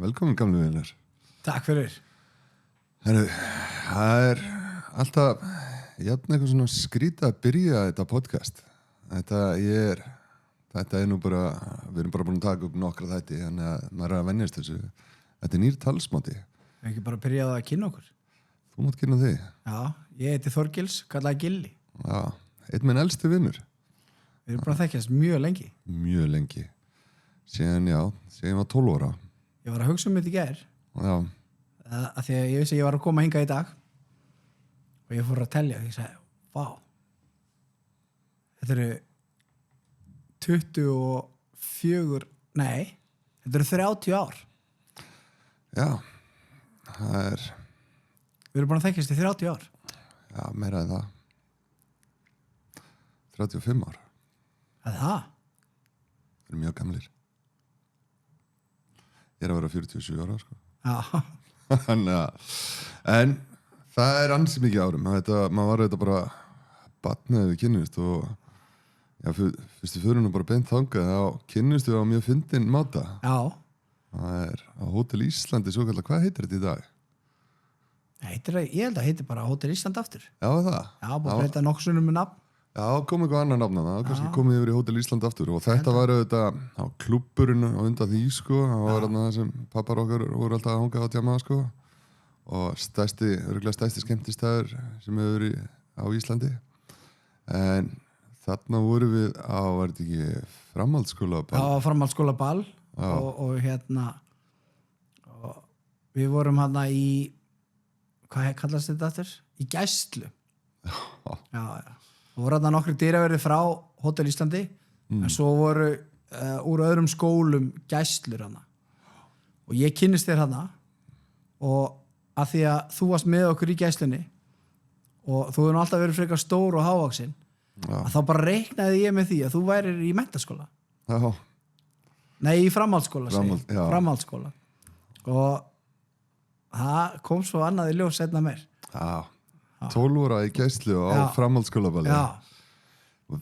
velkomin gamlu vinnar. Takk fyrir. Herru, það alltaf jafn eitthvað svona skrýta að byrja þetta podcast. Þetta nú bara, við erum bara búin að taka upp nokkra þætti, þannig að maður að venjast þessu. Þetta nýr talsmáti. Við ekki bara byrjaði að kynna okkur. Þú mátt kynna þig. Já, ég heiti Þorgils, kallaði Gilli. Já, einn minn elsti vinnur. Við erum bara að þekkjast mjög lengi. Mjög lengi. Síðan ég var 12 ára. Ég var að hugsa þetta í gær. Já. Af því að ég vissi að ég var að koma hingað í dag. Og ég fór að telja og ég sagði, vá. Þetta eru 24, nei, þetta eru 30 ár. Já, það Við erum bara að þekkjast í 30 ár. Já, meira en það. 35 ára. Það? Þeir eru mjög gamlir. Ég er að vera 47 ára, sko. Já. En það ansi mikið árum. Maður var þetta bara batnaði við kynnust og fyrstu fyrir bara beint þangað þá kynnust við á mjög fyndin máta. Já. Það á Hótel Íslandi svo kallar. Hvað heitir þetta í dag? Ég held að heitir bara Hótel Ísland aftur. Já, það? Já, bara breyta nokksunum með nafn. Já, kom eitthvað annar nafn það, kannski komið yfir í Hótel Ísland aftur og þetta var auðvitað á klúbburinn á undan því, sko, það var þarna það sem pappar okkar voru alltaf að hanga á tjama, sko, og örugglega stærsti skemmtistæður sem hefur verið á Íslandi, en þarna voru við á, var þetta ekki framhaldsskólaball? Já, framhaldsskólaball og og við vorum hérna í, hvað kallast þetta aftur? Í gæslu. Já. Það voru þarna nokkri dyraverðir frá Hótel Íslandi en svo voru úr öðrum skólum gæslur hana og ég kynnist þér hana og að því að þú varst með okkur í gæslunni og þú hefur alltaf verið frekar stór og hávaxinn að þá bara reiknaði ég með því að þú værir í menntaskóla. Já. Nei, í framhaldsskóla framhaldsskóla og það kom svo annað í ljós seinna meir. Já. 12 ára í gæslu á framhaldsskólaballi. Já.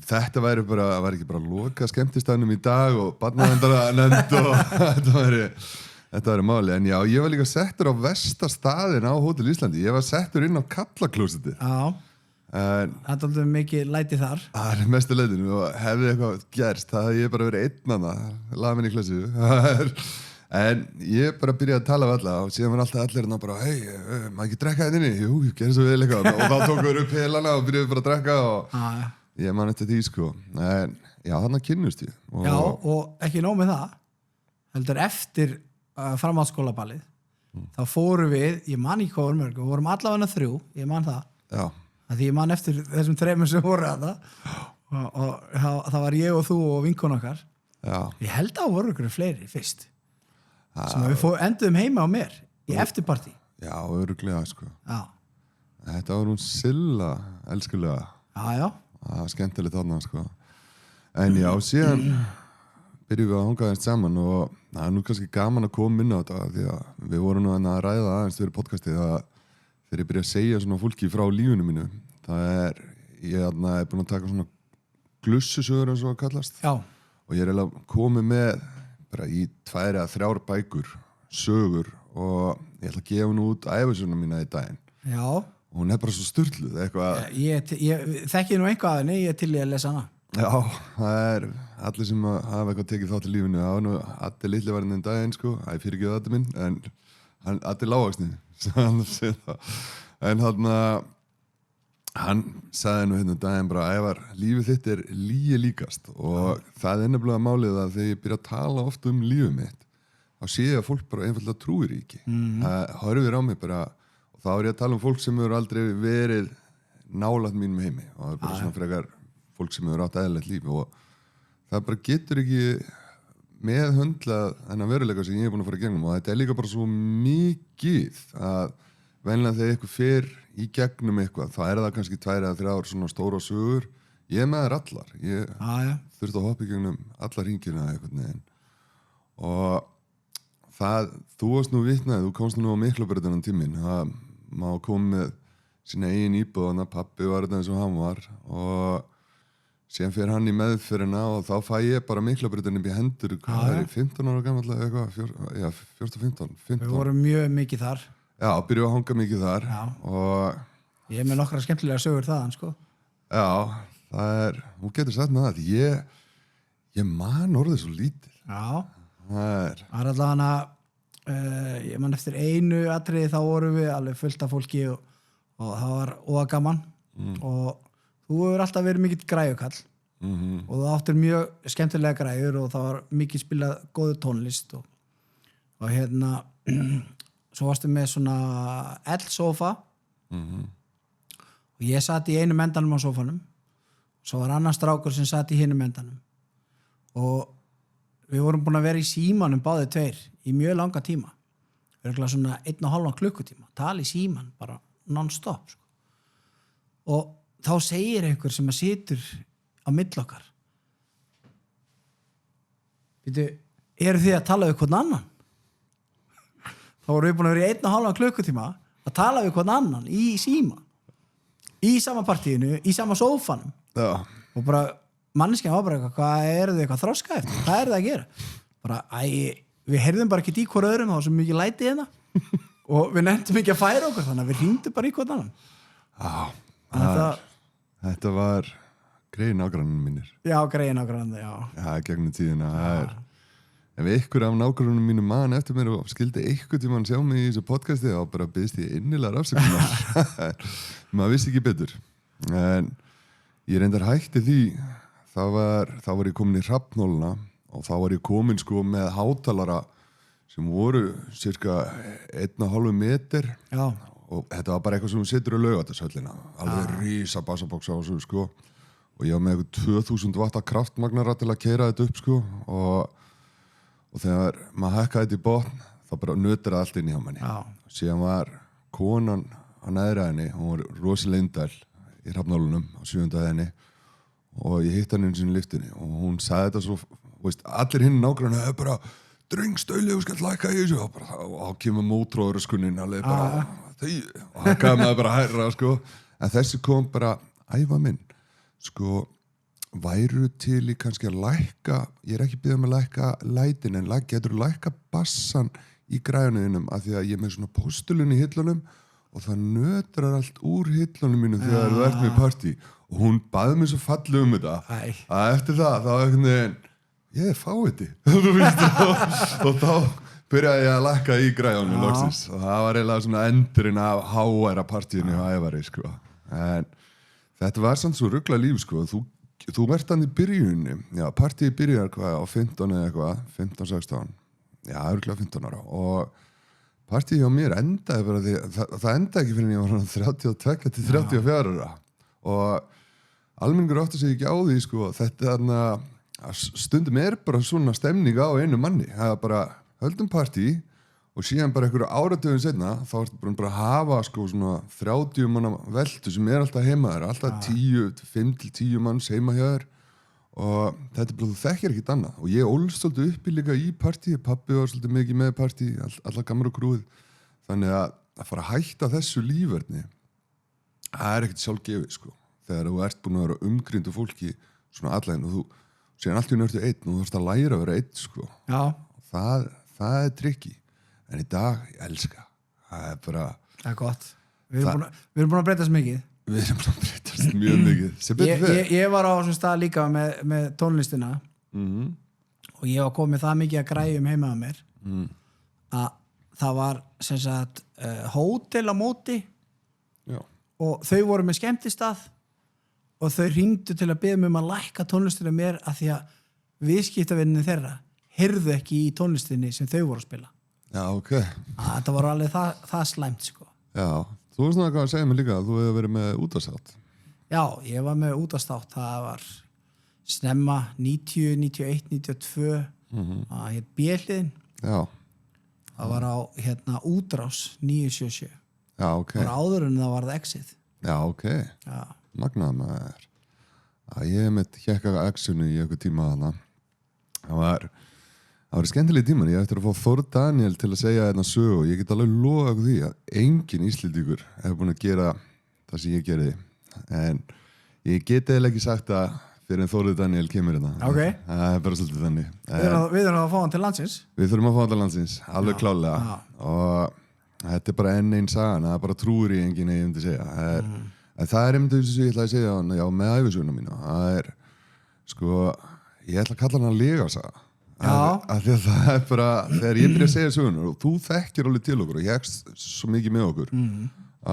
Þetta var ekki bara loka skemmtistæðnum í dag og barnaverndara nefnd og þetta væri máli. En já, ég var líka settur á versta staðinn á Hótel Íslandi. Ég var settur inn á kallaklósettið. Já. Það er aldrei mikið læti þar. Það er mestu lætinu og hefði eitthvað gerst, það hefði ég bara verið einn hana, laði minni í klassu. En ég bara byrjaði að tala við alla og síðan var alltaf allir hérna bara maður ekki drekka þetta inni? Jú, ég gerði svo vel eitthvað og þá tókum við upp helana og byrjaði bara að drekka og ég man eftir því, sko. En já, þannig kynnust ég. Já, og ekki nóg með það heldur eftir framhaldsskólaballið þá fórum við, ég man ekki hvað vorum mörg við vorum allavega 3, ég man það. Já. Því ég man eftir þessum 3 sem voru að það og það var ég og þú og vinkon okkar. Já. Ég held að voru ykkur fleiri fyrst sem við enduðum heima á mér í eftirparti. Já, örugglega, sko. Já. Þetta var hún Silla, elskulega. Já. Það var skemmtilegt þarna, sko. En já, síðan byrjuðum við að hanga aðeins saman og það er nú kannski gaman að koma inn á þetta því að við vorum nú að ræða aðeins fyrir podcastið að þegar ég byrja að segja svona fólki frá lífinu mínu, ég er búin að taka svona glussusögur eins og að kallast. Já. Og ég er eiginlega komið með bara í 2 eða 3 bækur, sögur og ég ætla að gefa hún út ævisöguna mína í daginn. Já. Og hún bara svo sturluð, eitthvað. Ég þekki nú eitthvað af henni, ég til ég að lesa hana. Já, það allir sem hafa eitthvað tekið þátt í lífinu, það var nú Addi litli var henni daginn, sko, fyrir ekki Addi minn, en Addi lágvaxni, en hann sagði nú hérna daginn bara Ævar, lífið þitt er lygi líkast og það er nefnilega málið að þegar ég byrja að tala oft um lífið mitt þá sé ég að fólk bara einfaldlega trúir ekki. Það horfir á mig bara og þá er ég að tala um fólk sem hefur aldrei verið nálægt mínum heimi og það er bara svona frekar fólk sem hefur átt eðlilegt líf og það bara getur ekki meðhöndlað þennan veruleika sem ég er búin að fara í gegnum og þetta er líka bara svo mikið að venlega þegar eitthvað fer í gegnum eitthvað, þá er það kannski 2 eða 3 ár svona stóra sögur. Ég er með þær allar. Ég þurfti að hoppa í gegnum alla hringina eitthvað neginn. Og þú varst nú vitnaði, þú komst nú á Miklubrautina tíminn. Það má koma með sína eigin íbúð, pappi var þetta eins og hann var. Og síðan fyrir hann í meðferðina og þá fæ ég bara miklabrautin upp í hendur, hvað er ég, 15 ára gamall eða eitthvað, 14-15. Við vorum mjög mikið þar. Já, byrjuðu að hanga mikið þar. Já. Og ég er með nokkra skemmtilega sögur þaðan, sko. Já, hún getur sagt með það, ég man orðið svo lítið. Já. Það er allavega ég man eftir einu atriði þá vorum við alveg fullt af fólki og það var óa gaman og þú hefur alltaf verið mikill græjukall og þú áttir mjög skemmtilega græjur og það var mikið spilað góðu tónlist og hérna svo varstu með svona L-sofa og ég satt í einum endanum á sofanum svo var annar strákur sem satt í hinum endanum og við vorum búin að vera í símanum báðir tveir í mjög langa tíma örugglega svona 1,5 klukkutíma tala í síman bara non-stop sko. Og þá segir einhver sem að situr á milli okkar Býtu, eru þið að tala við hvern annan? Þá vorum við búin að vera í 1,5 klukkutíma að tala við hvern annan í síma í sama partíinu, í sama sófanum og bara manneskjan var bara hvað eru þið eitthvað þroska eftir? Hvað eru þið að gera? Bara, við heyrðum bara ekki í hver öðrum þá var svo mikið læti hérna og við nefndum ekki að færa okkur þannig að við hringdum bara í hvern annan. Þetta var greið nágrannir mínir. Já, greið nágrannir, já. Já, gegnum tíðina. Ef ykkur af nágrannum mínu man eftir mér og skildi ykkur tímann sjá mig í þessu podcasti þá bara byggðist ég innilega afsökunar. Maður vissi ekki betur. En ég reyndar hætti því þá var ég komin í Hrafnhóluna og þá var ég komin sko með hátalara sem voru cirka 1,5 meter og þetta var bara eitthvað sem þú setur á Laugardalshöllina alveg rísa bassaboksa á þessu sko og ég var með eitthvað 2000 watta kraftmagnara til að keyra þetta upp sko og þegar maður hækkaði þetta í botn þá bara nötraði allt inn í manni síðan var konan á neðra henni, hún var Rósi Leindal í Hrafnhólunum á 7. henni og ég hitt hann einu sinni í lyftunni og hún sagði þetta svo, veist, allir hinn nágrann hefur bara drengstauðlega, þú skall lækka í þessu og þá kemur mótróðurskunnin alveg bara og hann gaf maður bara hærra sko en þessi kom bara, æfa minn sko, væru til í kannski að lækka ég er ekki beðið að lækka lætin en getur lækka bassan í græjuninum af því að ég er með svona postulun í hillunum og það nötrar allt úr hillunum mínum þegar þú ert með partí og hún baði mér svo falli þetta að eftir það, þá einhvern veginn ég er fáiði og þá byrjaði ég að lækka í græjunum loksins og það var eiginlega svona endurinn af háæra partíinu á Ævari sko. En þetta var samt svo ruggla líf sko. þú ert hann í byrjunni partíi byrjar hvað á 15 eða eitthvað 15-16 örugglega 15 ára og partíi hjá mér endaði bara því það endaði ekki fyrir en ég var 32 til 34 ára og almenningur átti sig ekki á því sko. Þetta stundum bara svona stemning á einu manni það er bara höldum partí og síðan bara einhverju áratugum seinna þá ertu bara að hafa sko svona 30 manna veltu sem alltaf heima þér alltaf 5-10 manns heima hjá þér og þetta bara þú þekkir ekkert annað og ég ólst svolítið uppi líka í partí pabbi var svolítið mikið með partí alla gamla krúið þannig að fara að hætta þessu lífverðni það er ekkert sjálfgefið sko þegar þú ert búin að vera umkrindu fólki svona allan og þú síðan allt í nörtu einn og þú þarfst að læra að vera einn sko. Það er trikki en í dag ég elska það er bara það er gott við erum búin að breytast mikið við erum búin að breytast mjög mikið ég var á þessum stað líka með tónlistina og ég var komið það mikið að græjum heima að mér að það var sem sagt hótel á móti og þau voru með skemmtistað og þau hringdu til að biðja mig að lækka tónlistina mér af því að viðskiptavinni þeirra heyrðu ekki í tónlistinni sem þau voru að spila þetta var alveg það slæmt sko. Þú veist náttúrulega hvað að segja mig líka að þú hefur verið með útvarpsþátt ég var með útvarpsþátt það var snemma 90, 91, 92 það heit B-hliðin það var á útrás 977 það var áður en það varð Exið magnaði maður ég hef með hjekka X-unu í einhver tíma þarna það var skemmtilegi tíman ég eftir að fá Þór Daniel til að segja þetta sögu og ég get alveg lofað því að engin Íslendingur hefur búin að gera það sem ég gerði en ég get eða ekki sagt að fyrir en Þórður Daniel kemur þetta Ok. Það bara svolítið þannig Við erum að fá hann til landsins. Við þurfum að fá þetta landsins, alveg klálega og þetta bara enn sagan, það bara trúir í enginn ég myndi segja en það einmitt þess að ég ætla að segja já, með ævisöguna mína það sko, ég ætla að kalla hann að legasaga af því að það bara, þegar ég byrja að segja sögunar og þú þekkir alveg til okkur og ég hegst svo mikið með okkur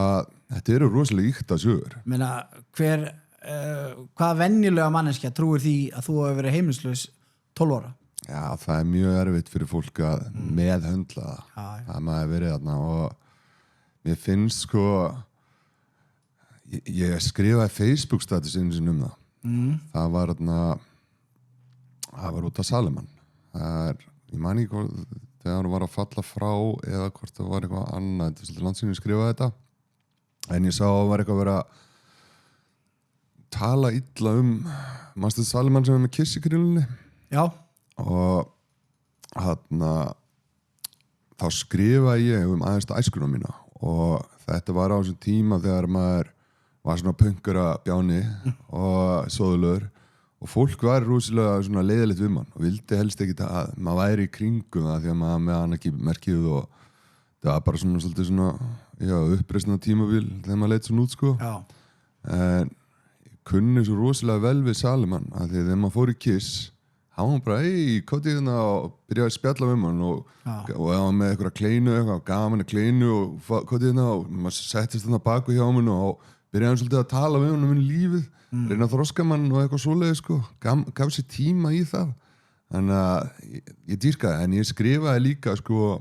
að þetta eru rosalega ýkta sögur Meina, hvaða venjulega manneskja trúir því að þú hefur verið heimilislaus 12 ára? Já, það mjög erfitt fyrir fólk að meðhöndla það maður verið þarna og mér finnst sko ég skrifaði Facebook status einu sinni það það var þarna það var út af Salemann ég man ekki hvort þegar hann var að falla frá eða hvort það var eitthvað annað þetta er svolítið landsinu skrifaði þetta en ég sá að það var eitthvað að vera að tala illa manstu Salemann sem er með Kiss í grillunni Já og þá skrifaði ég aðeins æskuna mína og þetta var á þessum tíma þegar maður var svona punkara bjáni og sóðulegur og fólk var rosalega svona leiðilegt við mann og vildi helst ekki að maður væri í kringum það því að maður með hann ekki merkið og það var bara svona svolítið svona uppreisna tímabil þegar maður leit svona út sko en ég kunni svo rosalega vel við Salemann að því þegar maður fór í Kiss hann var bara, kótið hérna og byrjaði að spjalla við mann og það var með eitthvað kleinu, gaf hann kleinu og kótið hérna og maður settist þarna baku hjá hann og byrjaði hann svolítið að tala við hann lífið reyna að þroska mann og eitthvað svoleiði sko gaf sér tíma í það þannig að ég dýrkaði en ég skrifaði líka sko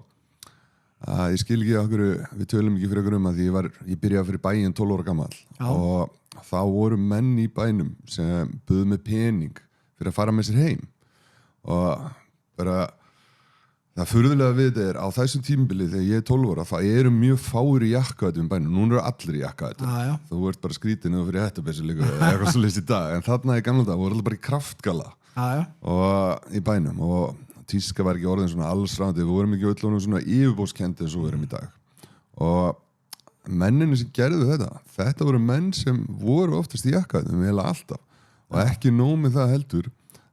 að ég skil ekki okkur við tölum ekki fyrir okkur að því ég byrjaði fyrir bæinn 12 ára gamall og þá voru menn í bænum sem buðu með pening fyrir að fara með sér heim og bara það furðulega við þetta á þessum tímabili þegar ég er 12 ára það eru mjög fáir í jakkaðum í bænum núna eru allir í jakkaðum þú ert bara skrítinn og fyrir hættubessu líka eitthvað svo list í dag en þarna í gamla dag voru allir bara í kraftgala og í bænum og tíska var ekki orðin svona allsrándi við vorum ekki öll svona yfirbóðskenndi eins og við erum í dag og menninni sem gerðu þetta voru menn sem voru oftast í jakkaðum eða alltaf og ekki nóg með það heldur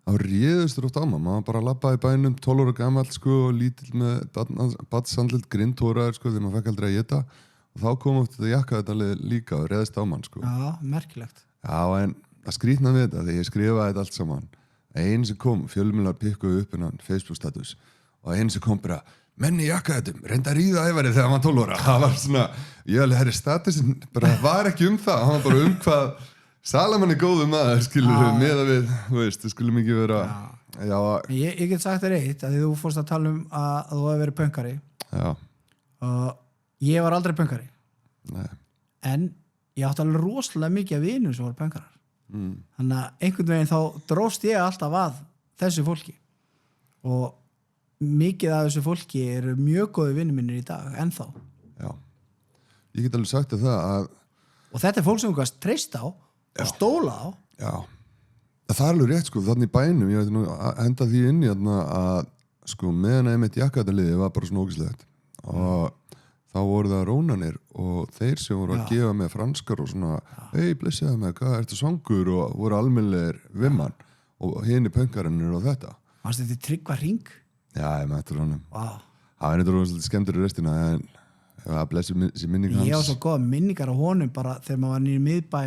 þá réðustur oft á maður bara labbaði í bænum 12 ára gamall sko og lítill með badsandlilt grindtóraður sko þegar maður fekk aldrei að éta og þá kom oft þetta jakkaðalið líka og réðust á mann sko merkilegt en það skrýtna við þetta þegar ég skrifaði þetta allt saman einn sem kom, fjölmiðlar pikkuðu upp innan Facebook status og einn sem kom bara menni jakkaðum, reynda að ríða ævarið þegar maður 12 ára það var svona, herri statusin bara var ekki það hann var bara hvað Salemann góðu maður, skilur við með að við, það skulum ekki vera Ég get sagt þér eitt að því þú fórst að tala að þú hefur verið pönkari og ég var aldrei pönkari en ég átti alveg rosalega mikið af vinum sem voru pönkarar þannig að einhvern veginn þá dróst ég alltaf að þessu fólki og mikið af þessu fólki eru mjög góði vinir mínir í dag, ennþá Ég get alveg sagt það að og þetta er fólk sem þú kannast treyst á og stóla á það er alveg rétt sko, þannig í bænum ég veit nú að henda því inn í að sko meðan einmitt jakkaðaliði var bara svona ógislegt og þá voru það rónanir og þeir sem voru að gefa með franskar og svona blessiða með, hvað ertu svangur og voru almennlegir vimman og hini pönkarinnir og þetta Varst þetta Tryggva Hring? Já, ég mættur honum það var eitthvað svolítið skemmtur í restina en blessið sér minning hans Ég á svo góða minningar á honum bara þegar maður var nýri miðbæ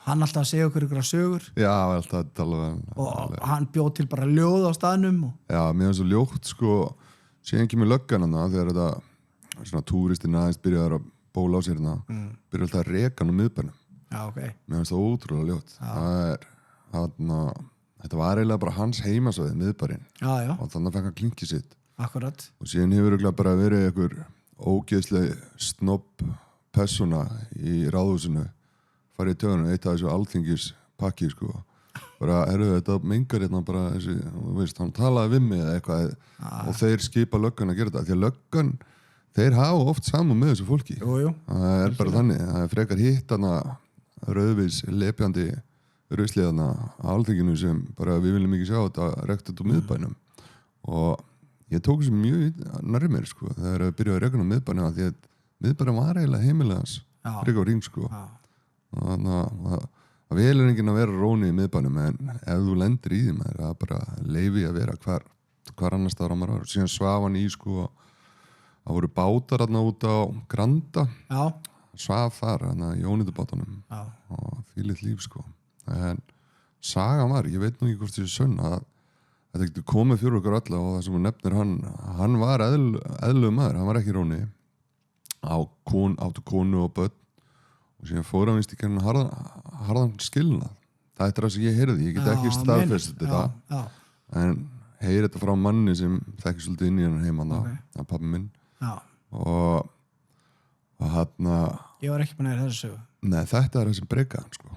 hann alltaf að segja okkur ykkur sögur alltaf að tala og hann bjóð til bara ljóð á staðnum mér finnst svo ljótt sko síðan kemur löggan þegar þetta svona túristin aðeins byrjaði að bóla á sér byrjaði alltaf að reka hann á miðbænum mér finnst það ótrúlega ljótt þetta var eiginlega bara hans heimasvæði miðbærin og þannig fekk hann klinkið sitt Akkurat og síðan hefur bara verið einhver ógeðsleg snobb persóna í ráðhúsinu farið í töðunum, eitt af þessu alþingis pakki sko, bara, þetta mengar hérna bara þessi, hann talaði við mig eða eitthvað og þeir skipa löggan að gera þetta, því að löggan þeir hafa oft saman með þessu fólki það er bara þannig, það er frekar hitt hana rauðvís lepjandi rusliðana á alþinginu sem bara við viljum ekki sjá þetta rekt út úr miðbænum og ég tók þessu mjög nærri mér sko, þegar við byrjuði að reka á miðbænum því að miðbænum var eiginlega heimilegans Tryggva Hring sko þannig að það velur enginn að vera róni í miðbænum en ef þú lendir í því maður það bara leyfi að vera hvar annars staðar á maður var og síðan svaf hann í sko það voru bátar þarna út á Granda svaf þar þarna í ónýtubátunum og þvílíkt líf sko en sagan var, ég veit nú ekki hvort þessi sönn að þetta getur komið fyrir okkur alla og það sem hún nefnir hann var eðlugur maður, hann var ekki róni áttu konu og börn og síðan fór hann vist í kemna harðan skilnað það er það sem ég heyrði, ég get ekki staðfest þetta en heyri þetta frá manni sem þekki svolítið inn í hann heimann að pabbi minn og hann ég var ekki búin að heyra þessu sögu nei, þetta er það sem breykaði hann sko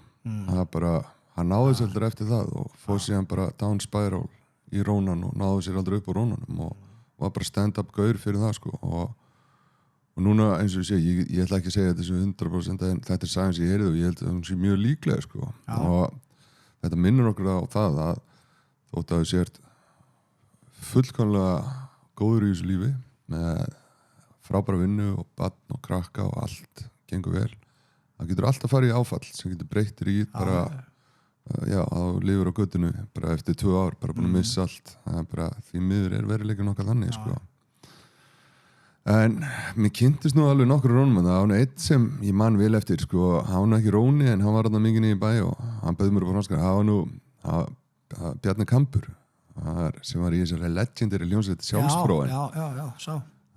það bara, hann náði sér aldrei eftir það og fór síðan bara down spiral í rónan og náði sér aldrei upp á rónanum og var bara stand-up gaur fyrir það sko og núna eins og ég segi, ég ætla ekki að segja þetta sem 100% en þetta er sagðan sem ég heyrði og ég held að hún sé mjög líklega sko og þetta minnur okkur á það að þótt að þú sért fullkomlega góður í þessu lífi með frábæra vinnu og barn og krakka og allt gengur vel það getur alltaf farið í áfall sem getur breyttir í bara að þú lifir á göttinu bara eftir 2 ár, bara búin að missa allt það er bara því miður veruleikinn okkar þannig sko en mér kynntist nú alveg nokkur rónum en það var eitt sem ég man vel eftir sko, hann var ekki róni en hann var þarna mikið niður í bæ og hann bauð mér upp á franskar það var nú Bjarni Kambur sem var í þessari legendary hljómsveit Sjálfsfróin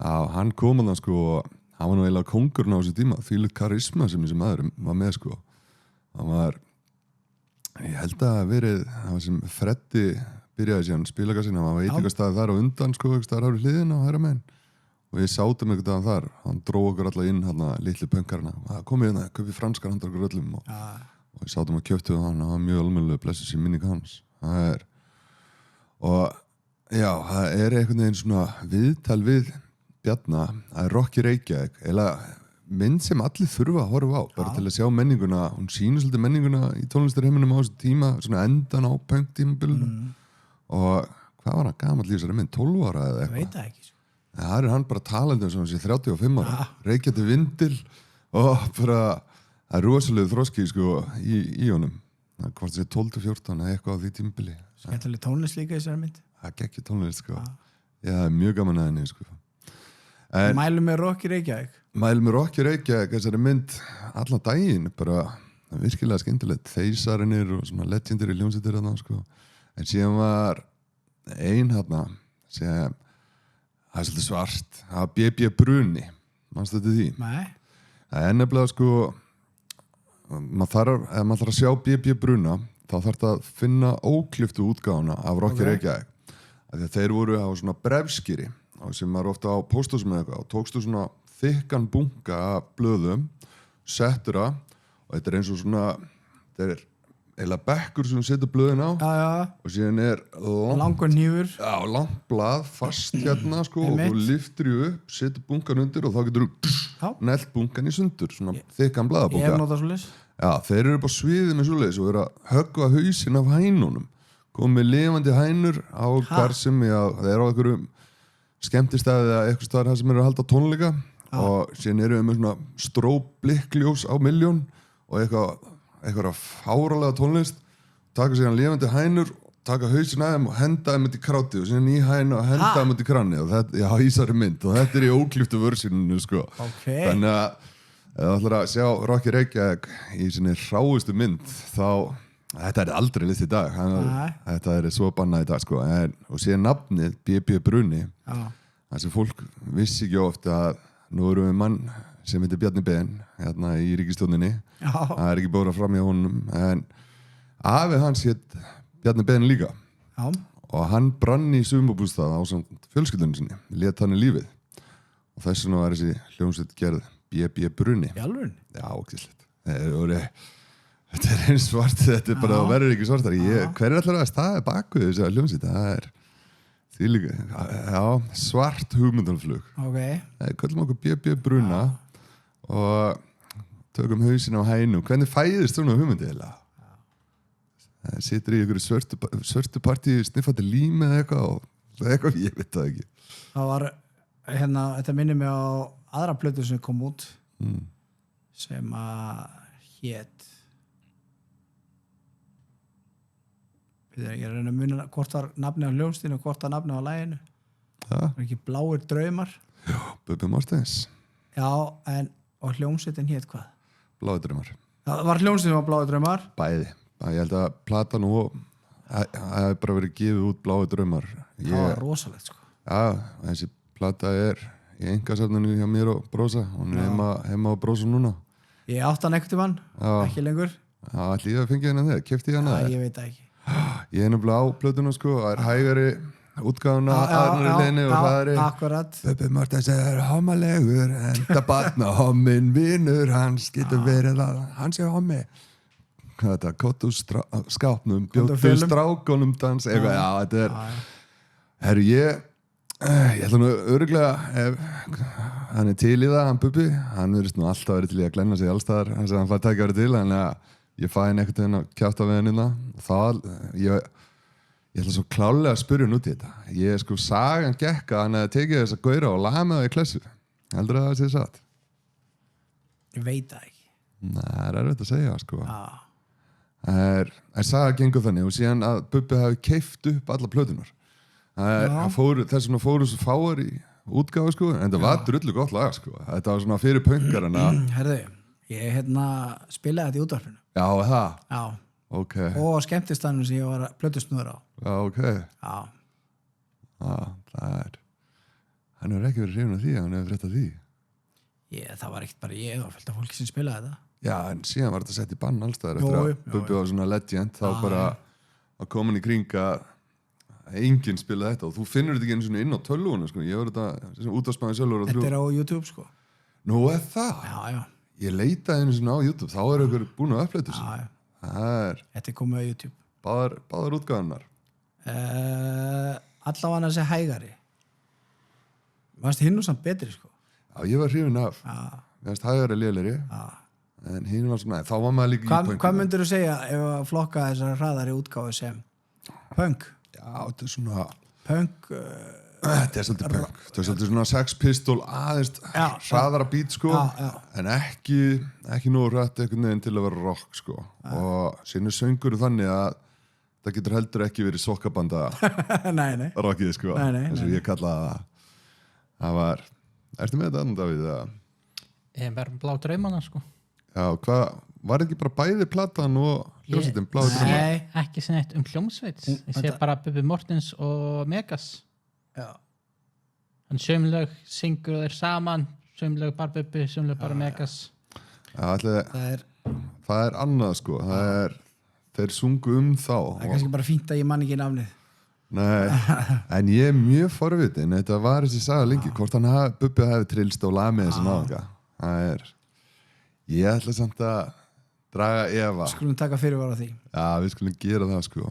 hann kom að það sko hann var nú eiginlega kóngurinn á þessu tíma þvílíkt karisma sem þessi maður var með sko hann var ég held að verið það sem Freddi byrjaði síðan spilakassinn hann var veitingastæði þar á undan sko eitthvað þar á hliðina og hæra meginn og við sátum einhvern veginn þar hann dróð okkur alla inn hann litlu pönkarna komið hérna, köpið franskar handa okkur öllum og við sátum að kjöptu hann og hann var mjög almennilega blessuð sér minning hans og já, það er einhvern veginn svona viðtal við Bjarna það er Rocky Reykjavík eða mynd sem allir þurfa að horfa á bara til að sjá menninguna, hún sýnir svolítið menninguna í tónlistarheiminum á þessu tíma svona endan á punk-tímabilinu og hvað var hann gamall í þessari mynd, 12 ára eða eitthvað? Ég veit það ekki það er hann bara talandi sem hann sé 35 ára reykjandi vindil og bara það er rosalega þroski sko í honum hvort það sé 12-14 eða eitthvað á því tímbili skemmtileg tónlist líka í þessari mynd það gekk í tónlist sko það er mjög gaman að henni sko mælum með Rocky Reykjavík mælum með Rocky Reykjavík þessari mynd allan daginn bara virkilega skemmtilegt þeysarinnir og svona legendir í hljómsveitir sko en síðan var ein hérna sem það er svolítið svart það var BB Bruni mannstu þetta því? Nei það er nefnilega sko maður þarf að sjá BB Bruna þá þarf það að finna ókliftu útgáfuna af Rocky Reykjavík þegar þeir voru á svona brefskýri sem var ofta á pósthúsum eða eitthvað og tókstu svona þykkan bunka af blöðum settur það og þetta er eins og svona þetta er eða bekkur sem setur blöðin á og síðan er langur hnífur langt blað fast hérna sko og þú lyftir því upp, setur bunkan undir og þá getur þú nelt bunkan í sundur svona þykkan blaðabunka ég hef notað svoleiðis þeir eru upp á sviði með svoleiðis og eru að höggva hausinn af hænunum komið lifandi hænur á hvar sem þeir eru á einhverjum skemmtistæði eða eitthvað staðar það sem eru að halda tónleika og síðan eru við með svona stróblikljós á milljón og eitthvað fáralega tónlist taka sig hann lifandi hænur taka hausinn af þeim og henda þeim út í krátið og síðan í hænu og henda þeim út í kranni og þetta, í þessari mynd og þetta er í ókliftu vörsinu sko þannig að ef þú ætlar að sjá Rocky Reykjavík í sinni hráustu mynd þá þetta er aldrei list í dag þetta er svo bannað í dag sko og síðan nafnið BB Bruni það sem fólk vissi ekki oft að nú erum við mann sem heitir Bjarni Ben hérna í ríkisstjórninni það er ekki bóra fram í honum en afið hans hétt Bjarni Ben líka og hann brann í sumarbústað á fjölskyldunni sinni lét hann í lífið og þess vegna var þessi hljómsveit gerð BB Bruni í alvöru? Já, ókvæslegt þetta er eins svart þetta er bara að verður ekki svartar hver er alltaf að staða baku þessi hljómsveit það er því líka svart hugmyndalflug köllum okkur BB Bruna og tökum hausinn á hænum hvernig fæðist svona hugmyndi eða situr í einhverju svörtu partí sniffandi lím eða eitthvað ég veit það ekki það var þetta minnir mig á aðra plötu sem kom út sem að hét Ég er að reyna að muna hvort var nafnið á hljómsveitinu og hvort var nafnið á laginu. Það var ekki Bláir draumar. Já, Bubbi Mortens. Já, og hljómsveitin hét hvað? Bláir draumar. Það var hljómsveitin var Bláir draumar? Bæði. Ég held að plata nú það hefur bara verið gefið út Bláir draumar. Það var rosalegt, sko. Já, þessi plata í einkasafninu hjá mér og Brosa. Hún er heima á Brosa núna. Ég átti hann ekkert hann, ekki lengur. Já, allir ég að fengja henni þegar, keypti ég hana. Já, ég veit það ekki. Ég er nefnilega á plötuna, sko, það er hægari útgáfuna aðnari leini og það er akkurat. Bubbi Mortens er homalegur enda batna hommin vinur hans getur verið að hans er hommi hvað er þetta, kottu skápnum bjóttu strákonum dans eitthvað, já, þetta er herru, ég ætla nú örugglega hann er til í það, hann Bubbi hann verðist nú alltaf verið til í að glenna sig allstaðar hann sem hann fær tækja verið til, þannig að ég fæ henni einhvern veginn að kjáta við henni það, ég ætla svo klálega að spyrja út í þetta ég sko sagan gekk að hann hefði tekið þess að gaura og laga með það í klessu heldur það sé satt? Ég veit það ekki. Nei, það er erfitt að segja sko saga gengur þannig og síðan að Bubbi hafi keypt upp alla plötunar þess vegna fóru svo fáar í útgáfu sko en það var drullu gott laga sko þetta var svona fyrir pönkarana Herðu, ég spilaði þetta í útvarpinu. Já, það? Já. Ok. Og skemmtistannum sem ég var plötusnúður á. Já, ok. Já. Það er hann hefur ekki verið hrifinn af því hann hefur frétt af því. Það var ekkert bara ég, það var fullt af fólki sem spilaði þetta. Já, en síðan var þetta sett í bann allstaðar eftir að Bubbi var svona legend þá bara að koma í kring að enginn spilaði þetta og þú finnur þetta ekki einu svona inn á tölvuna sko. Ég var þetta útvarpsmaður sjálfur Þetta er á YouTube sko. Nú er það? Já. Ég leitaði einu svona á YouTube, þá er ykkur búin að uppleita þessu. Þetta er komið á YouTube. Báðar útgáðunar? Allavega þessi hægari. Mér fannst hinn og samt betri sko. Já, ég var hrifinn af. Mér fannst hægari lélegri. En hinn var svona, þá var maður líka í pönku. Hvað myndir þú segja ef að flokka þessar hraðari útgáðu sem punk? Já, þetta er svona punk þetta er svolítið punk þetta er svolítið svona Sex Pistol aðeins hraðara beat sko en ekki nógu hrætt einhvern veginn til að vera rock sko og síðan er söngur þannig að það getur heldur ekki verið sokkabanda nei. rockið sko eins og ég kalla það var ertu með þetta annan Davíð? Ég er bara Blá draumana sko Já, hvað var ekki bara bæði platan og hljómsveitin Blá draumar? Nei, ekki sem eitt hljómsveit ég sé bara Bubbi Mortens og Megas Já. Hann sömlög syngur þeir saman sömlög bara Bubbi, sömlög bara Megas það er annað sko þeir sungu þá það er kannski bara fínt að ég man ekki nafnið Nei, en ég er mjög forvitin þetta var þessi saga lengi hvort Bubbi hafi trillst og lag með þessi náðanga ég ætla samt að draga efa skulum taka fyrirvara á því við skulum gera það sko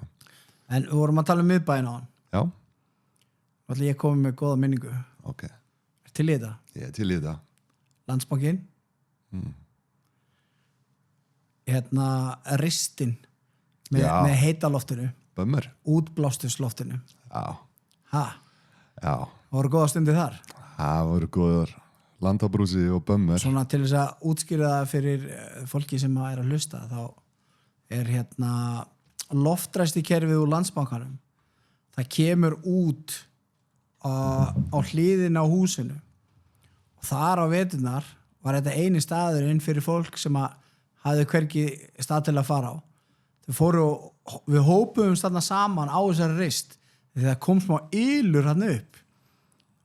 en við vorum að tala miðbæinn á hann já Nú ætla ég að koma með góða minningu. Ok. Er til í þetta? Ég er til í þetta. Landsbankinn. Ristin með heitaloftinu. Bömmur. Útblástusloftinu. Já. Ha? Já. Það voru góða stundir þar? Það voru góðar landabrúsi og bömmur. Svona til þess að útskýra það fyrir fólki sem er að hlusta þá er loftræsti kerfið úr Landsbankanum. Það kemur út á hliðina á húsinu og þar á veturnar var þetta eini staðurinn fyrir fólk sem hafði hvergi stað til að fara á. Við hópuðum þarna saman á þessari rist því það kom smá ylur hann upp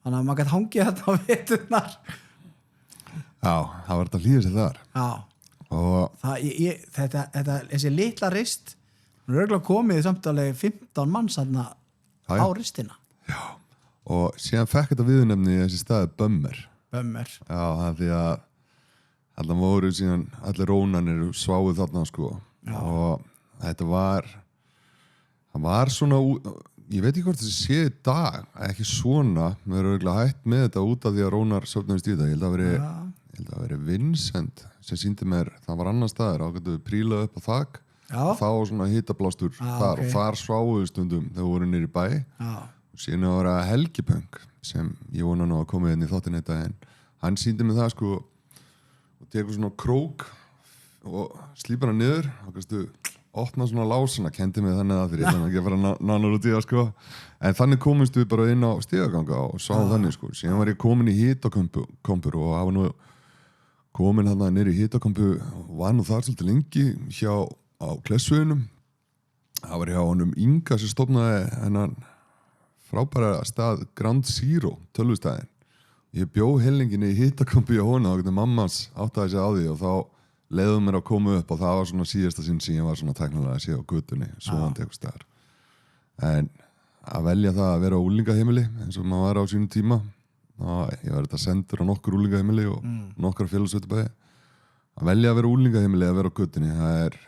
þannig að maður gæti hangið þetta á veturnar. Já, það var þetta hlýðið sér þar. Já. Og þessi litla rist hún er örugglega komið samtalið 15 manns þarna á ristina. Já. Og síðan fekk þetta viðnefni í þessi staði Bömmur. Bömmur. Já, það því að allan voru síðan allir rónanir sváðu þarna sko. Já. Og þetta var svona, ég veit ekki hvort þessi sé í dag, ekki svona, við erum örugglega hætt með þetta út af því að rónar söfnumst í þetta. Ég held að veri Vincent sem sýndi mér, það var annar staður, þá getum við prílað upp á þak. Já. Þá var svona hitablástur þar og þar sváðu stundum þegar við vorum niður í bæ. Já. Síðan að vera Helgipöng sem ég vona nú að koma inn í þáttinn þetta en hann sýndi mig það sko og tekur svona krók og slípar hann niður og kannstu opna svona lásuna, kendi mig þannig að fyrir ég þannig ekki að fara nánar út í það sko. En þannig komumst við bara inn á stigaganga og sáum þannig sko. Síðan var ég komin í hitakompur og hafa nú komin þarna niður í hitakompu, var nú þar svolítið lengi hjá á Klessuðunum. Það var hjá honum Inga sem stofnaði hennan frábæra stað Grand Zero, tölvustæðin. Ég bjó heilinginni í hitakompu hjá hona og mammans áttaði sig á því og þá leiðum mér að koma upp og það var svona síðasta sinn sem ég var svona tæknilega að sé á götunni svoandi eitthvað staðar. En að velja það að vera á úlingaheimili eins og maður var á sínum tíma, ég var þetta sendur á nokkur úlingaheimili og nokkra félagsveitubæði. Að velja að vera úlingaheimili að vera á götunni, það er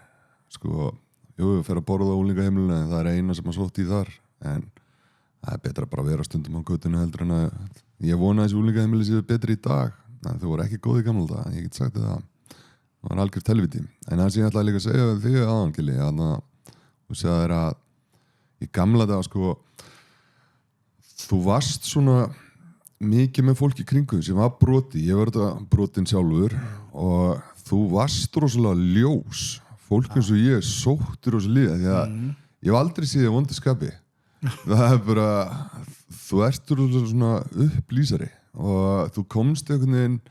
sko, jú, ég fer að borða á úlingaheimilinu en það er eina sem að sótt í þar, en það er betra bara að vera stundum á götunni heldur en að ég vona að þessi úlingaheimili séu betri í dag, en þau voru ekki góð í gamla daga, ég get sagt það. Það var algjört helviti. En það sem ég ætlaði líka að segja við þig aðan, Gilli, þú segir að í gamla daga sko, þú varst svona mikið með fólk í kringu sem var broti, ég var þetta brotin sjálfur og þú varst rosalega ljós, fólk eins og ég sóttur rosalega því að ég hef aldrei séð í vondu skapi. Það er bara, þú ert rosalega svona upplýsari og þú komst einhvern veginn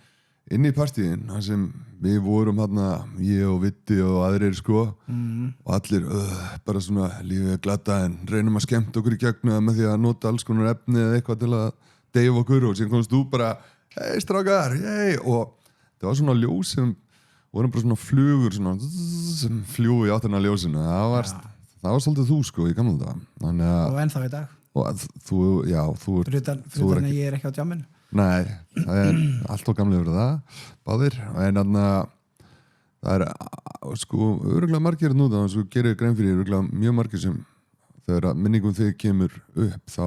inn í partíin, þar sem við vorum hérna, ég og Vitti og aðrir sko og allir bara svona lífið glata en reynum að skemmta okkur í gegnu með því að nota alls konar efni eða eitthvað til að deyfa okkur og síðan komst þú bara hei strákar, hei og það var svona ljós sem vorum bara svona flugur svona, sem fljú í áttina ljósinu það var svolítið þú sko í gamla daga og ennþá í dag og þú, já, þú fyrir utan að ég er ekki á djamminu. Nei, það er allt og gamlega verið það, báðir, en þannig að það er sko örugglega margir nú þá, svo gerir grein fyrir örugglega mjög margir sem þegar minningum þig kemur upp þá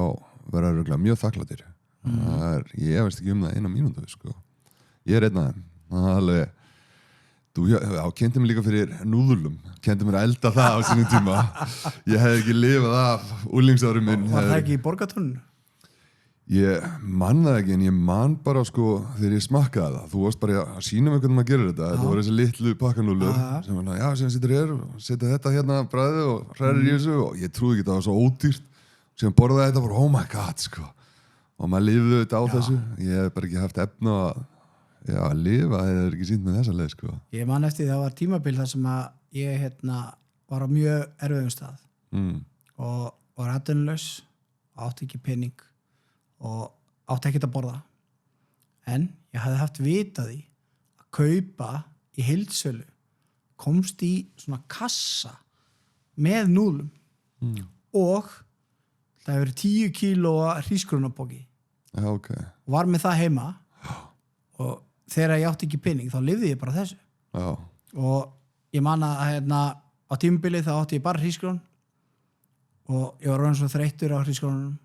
verða örugglega mjög þakklátir. Það er, ég veist ekki um það eina mínútu, sko. Ég er einn af þeim, það er alveg, þú kendi mér líka fyrir núðlum, kendi mér að elda það á sínum tíma. Ég hef ekki lifað af úlingsárum minn. Var það ekki í Borgartúninu? Ég man það ekki, en ég man bara sko þegar ég smakkaði það, þú varst bara að sína mig hvernig maður gerir þetta voru þessi litlu pakkanúlur sem var, já, sem situr hér og setja þetta hérna bræðið og hrærir í þessu og ég trúði ekki það var svo ódýrt sem borðaði þetta bara, oh my god, sko og maður lifði þetta á þessu ég hef bara ekki haft efna að lifa, það er ekki sínt með þessa leið, sko Ég man eftir það var tímabil þar sem að ég var á mjög erfiðum stað og var atvinnulaus, átti ekki pening og átti ekkert að borða en ég hafði haft vitaði að kaupa í heildsölu komst í svona kassa með núðlum og það hefur verið 10 kílóa hrísgrjónapóki og var með það heima og þegar ég átti ekki pening þá lifði ég bara þessu og ég man að á tímabilið þá átti ég bara hrísgrjón og ég var orðinn svo þreyttur á hrísgrjónunum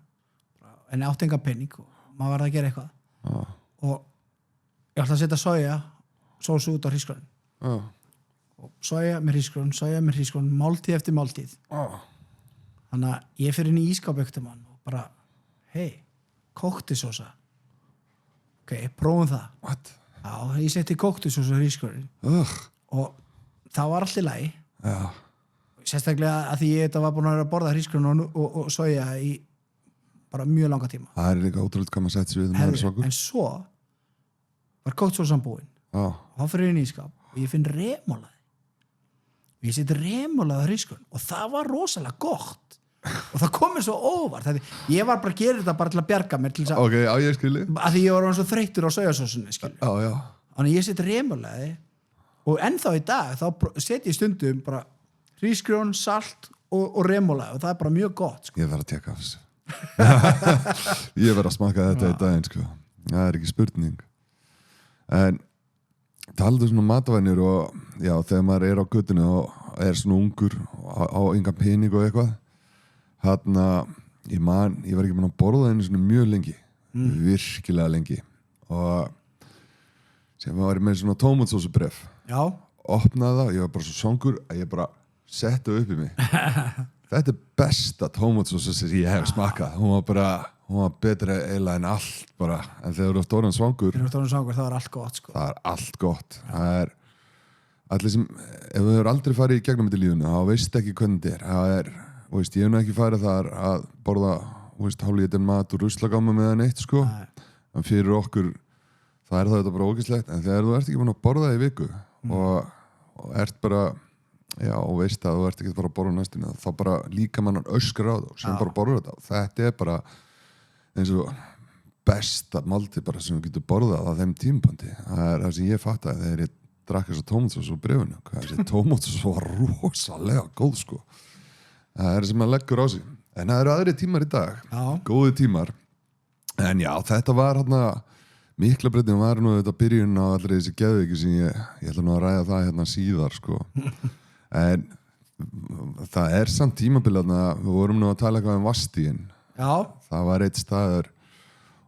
en átti enga pening og maður var að gera eitthvað og ég ætla að setja soja sósu út á hrísgrjón og soja með hrísgrjón máltíð eftir máltíð þannig að ég fyrir inn í ískáp ekkert mann og bara, hei, kóktisósa ok, prófum það What? Já, ég setti kóktisósa á hrísgrjón og það var allt í lagi sérstaklega að því ég var búin að borða hrísgrjón og soja í bara mjög langa tíma. Það er líka ótrúlega hvað maður sett sér við maður svakur. En svo var kóktsósan búin og þá fyrir ég inn í skap og ég finn remolaði og ég seti remolaði á hrísgrjón og það var rosalega gott og það kom mér svo óvart ég var bara að gera þetta bara til að bjarga mér til þess að ég skilji að því ég var svo þreyttur á sojasósunni þannig ég seti remolaði og ennþá í dag þá seti ég stundum bara hrísgrjón, salt og remolaði og það er bara mjög gott Ég þarf að tjekka af þessu Ég verð að smaka þetta í daginn, sko það er ekki spurning en talaðu svona matavænir og já, þegar maður er á götunni og er svona ungur á engan pening og eitthvað þarna, ég var ekki búin að borða einu svona mjög lengi virkilega lengi og sem var ég með svona tómatsósubref opnaði það, ég var bara svo svangur að ég bara setti upp í mig Þetta er besta tómatsósa sem ég hef smakað. Hún var betri eiginlega en allt bara. En þegar þú ert orðinn svangur, þá er allt gott, sko. Það er allt gott. Það er allir sem, ef þú hefur aldrei farið í gegnum þetta í lífinu, þá veist ekki hvernig þetta það þú veist, ég hef nú ekki farið þar að borða, þú veist, hálflítin mat og ruslagáma með það neitt, sko en fyrir okkur, það þetta bara ógeðslegt, en þegar þú ert ekki búin að borða í viku og ert bara já, og veist að þú ert ekki bara að borða næstina, þá bara líka mann öskra á það og sem bara borða þetta bara eins og besta máltíð bara sem þú getur borðað á þeim tímpandi, það það sem ég fattaði þegar ég drakk þess að tómatsós úr bréfinu, þessi tómatsós var rosalega góð, sko það sem maður leggur á sig, en það eru aðri tímar í dag, góði tímar en já, þetta var mikla breytin var nú þetta byrjun á allri þessi geðveiki sem ég ætla nú að ræða það síðar, sko en það samt tímabil við vorum nú að tala eitthvað Vastíginn það var eitt staður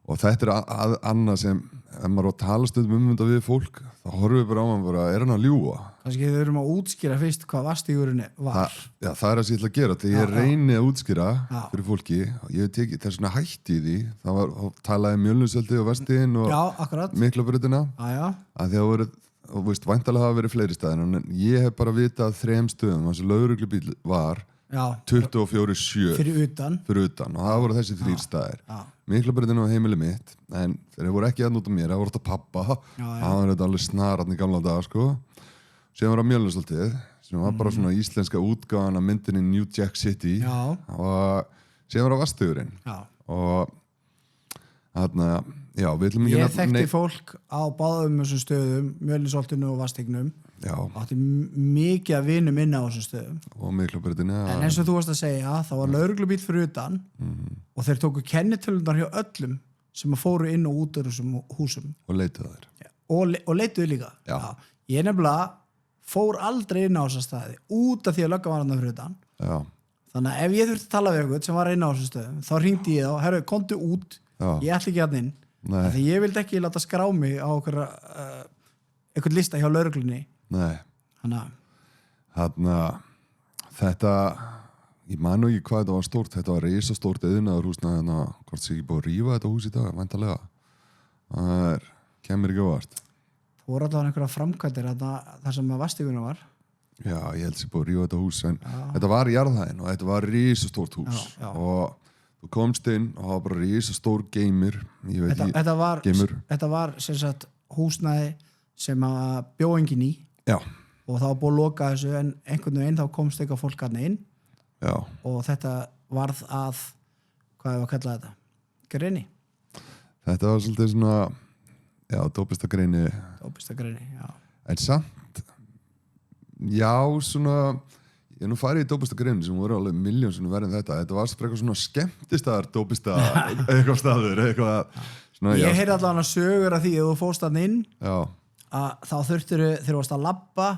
og þetta annað sem ef maður á að tala stundum þetta við fólk þá horfum við bara á hann bara, hann að ljúga kannski við þurfum að útskýra fyrst hvað Vastígurinn var já, það það sem ég ætla að gera þegar ég reyni að útskýra fyrir fólki ég teki, það svona hætti í því þá talaði Mjölnisöldi og Vastíginn og Miklabrautina að því að voru og veist, væntalega hafa verið fleiri staðir en ég hef bara vitað 3 stöðum þessi lögreglubíl var 24/7 fyrir utan og það voru þessi 3 staðir Miklabrautina var heimili mitt en þeir voru ekki að nota mér, það voru þetta pappa það var þetta alveg snararn í gamla daga sko. Sem var á Mjölnisöltið sem var bara svona íslenska útgáfan af myndinni New Jack City og sem var á Vastígurinn og þarna já, við ætlum ekki ég þekkti fólk á báðum þessum stöðum Mjölnisöltinu og Vastígnum átti mikið að vinum inn á þessum stöðum og Miklabrautina en eins og þú varst að segja, þá var lögreglubíl fyrir utan og þeir tóku kennitölunar hjá öllum sem fóru inn og út úr þessum húsum og leituðu þær og leituðu líka ég nefnilega fór aldrei inn á þessa staði út af því að lögga var hann fyrir utan þannig að ef ég þurfti að tala við eitthvað sem var inn á þessum stöðum þá hringdi ég þá, herru, komdu út ég ætla ekki að inn því ég vildi ekki láta skrá mig á einhvern lista hjá lögreglunni þetta ég man nú ekki hvað þetta var stórt þetta var risastórt iðnaðarhúsna hvort sé ekki búið að rífa þetta hús í dag væntanlega það kemur ekki á vart þú voru allavega einhverja framkvæmdir þar sem Vastígurinn var já, ég held sér búið að rífa þetta hús en þetta var jarðhæðin og þetta var risastórt hús og þú komst inn og það var bara risastór geimur þetta var sem sagt húsnæði sem að bjó enginn í og það var búið að loka þessu en einhvern veginn þá komst eitthvað fólk aðna inn og þetta varð að hvað hefur að kalla þetta? Greini? Þetta var svolítið svona dópista greini en samt svona ég nú farið í dópista greini sem voru alveg miljón sem verið þetta var eitthvað svona skemmtistaðar dópista eitthvað staður svona, ég heyrði allavega sögur af því að þú fórst þarna inn að þá þurftir þegar þú varst að labba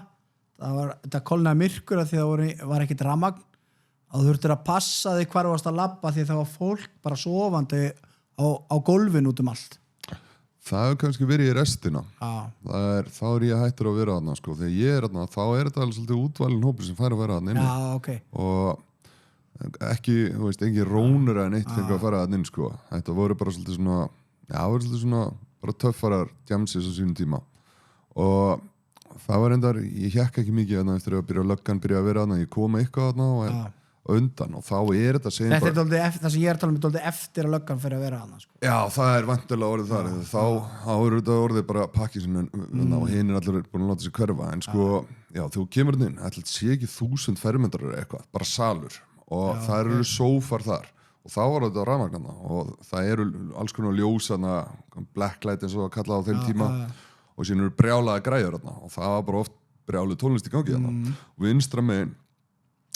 þetta kolnaði myrkur að því það var ekkert rafmagn að þú þurftir að passa þig hvar þú varst að labba því það var fólk bara sofandi á gólfin út allt það hefur kannski verið í restina þá ég hættur að vera þarna sko. þegar ég þarna, þá þetta alveg svolítið útvalin hópur sem fær að vera þarna inni og ekki, þú veist, engin rónur en eitt fengi að fara þarna inn sko. Þetta voru bara svolítið svona bara töffarar jamsis á sínum tíma og það var endar, ég hekk ekki mikið þarna eftir að löggan byrja að vera þarna, ég kom eitthvað þarna og undan og þá þetta það sem ég er að tala um eftir að löggan fyrir að vera þarna sko. Já, það vantilega orðið þar þá þetta orðið bara pakki og hinn allir búin að láta sig hverfa en sko, þú kemur inn ætla sé ekki 1000 fermetrar eitthvað bara salur og það eru sófar þar og þá var þetta á rafmagnarna og það eru alls konar ljósana blacklight eins og að kalla á þeim tíma og síðan eru brjálaða græður og það var bara oft brjáluð tónlist í gangi og vinstra megin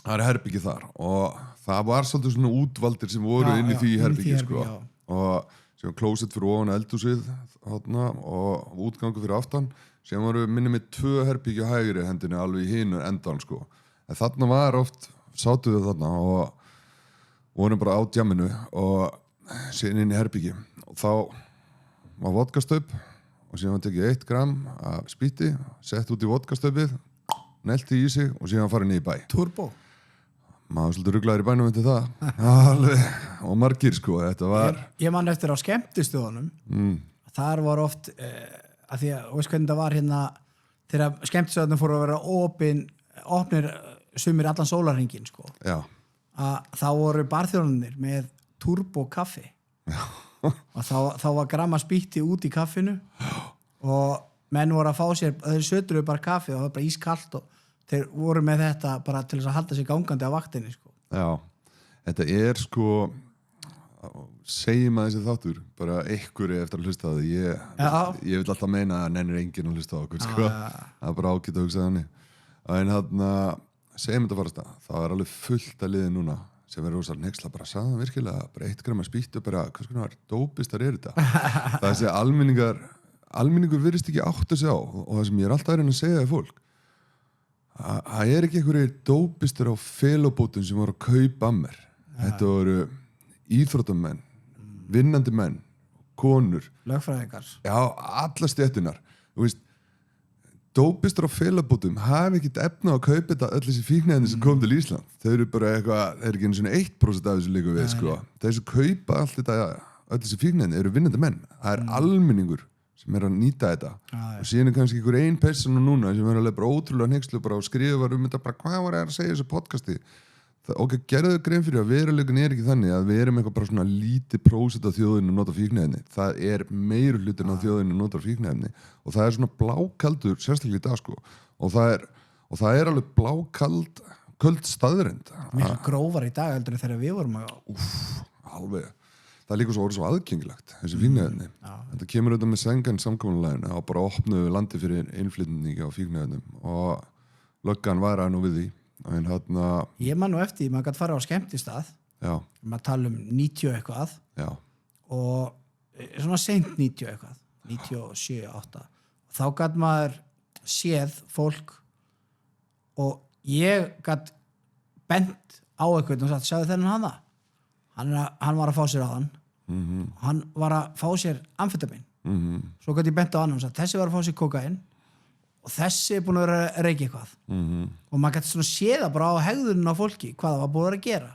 það herbyggi þar og það var svolítið svona útvaldir sem voru inn í því herbyggi sko. Og sem klósett fyrir ofan eldhúsið og útgangu fyrir aftan sem voru minni með 2 herbyggi á hægri hendinni alveg í hinu endan sko. En þarna var oft sátu við þarna og vorum bara á djamminu og síðan inn í herbyggi og þá var vodkastöp og síðan var tekið 1 gram af spýti sett út í vodkastöpið nelti í sig og síðan farið niður í bæ Turbo maður svolítið ruglaður í bænum eftir það og margir sko þetta var ég man eftir á skemmtistöðunum þar var oft að því að veist hvernig það var hérna þegar skemmtistöðarnir fóru að vera opnir sumir allan sólarhringinn sko. Já. Að þá voru barþjónarnir með turbo kaffi og þá var gramma spýtti út í kaffinu og menn voru að fá sér, þeir sötruðu bara kaffi og það var bara ískalt og þeir voru með þetta bara til þess að halda sig gangandi á vaktinni sko. Já, þetta sko segjum að þessi þáttur bara einhverju eftir að hlusta á það ég vil alltaf meina að nennir enginn að hlusta á okkur sko. Það bara ágætt að hugsa þannig en þarna segjum þetta farast að það alveg fullt að liði núna sem verður rosalega nexla bara sagði það virkilega bara 1 gram að spýttu bara hvað skoðum dópistar þetta það sé almenningur virðist ekki átt að sjá og það sem ég alltaf að reyna að segja það fólk það ekki einhverjir dópistar á felobótum sem voru að kaupa að mér þetta voru íþróttamenn vinnandi menn, konur lögfræðingar alla stéttinar dópistar á felabótum hafa ekkert efna að kaupa þetta öll þessi fíkniefni sem kom til Ísland þau eru bara eitthvað, þeir eru ekki eins og 1% af þessu líka við sko. Þeir sem kaupa allt þetta öll þessi fíkniefni eru vinnandi menn það almenningur sem að nýta þetta og síðan kannski einhver ein persóna núna sem alveg bara ótrúlega hneykslu bara og skrifa þetta bara hvað var að segja þessu podcasti ok, gerðu grein fyrir að veruleikin ekki þannig að við erum eitthvað bara svona lítið prósent af þjóðinu að nota fíkniefni það meiri hlutin af þjóðinu að nota fíkniefni og það svona blákaldur sérstaklega í dag sko og það alveg bláköld staðreynd miklu grófar í dag heldur þegar við vorum alveg það líka svo aðgengilegt þessi fíkniefni þetta kemur auðvitað með Schengen samkomulæginu og bara opnuðu landi fyrir innflytningi á fíkniefnum og löggan var nú við því ég man nú eftir, maður gæti fara á skemmtistað maður tala 90 eitthvað og svona seint 90 eitthvað 97, 8 og þá gæti maður séð fólk og ég gæti bent á eitthvað og sagt, sjáðu þennan hann var að fá sér á hann var að fá sér amfetamin svo gæti ég bent á annan og sagt, þessi var að fá sér kokain og þessi búin að vera að reykja eitthvað og maður getur svona séða bara á hegðunum á fólki hvað það var búin að gera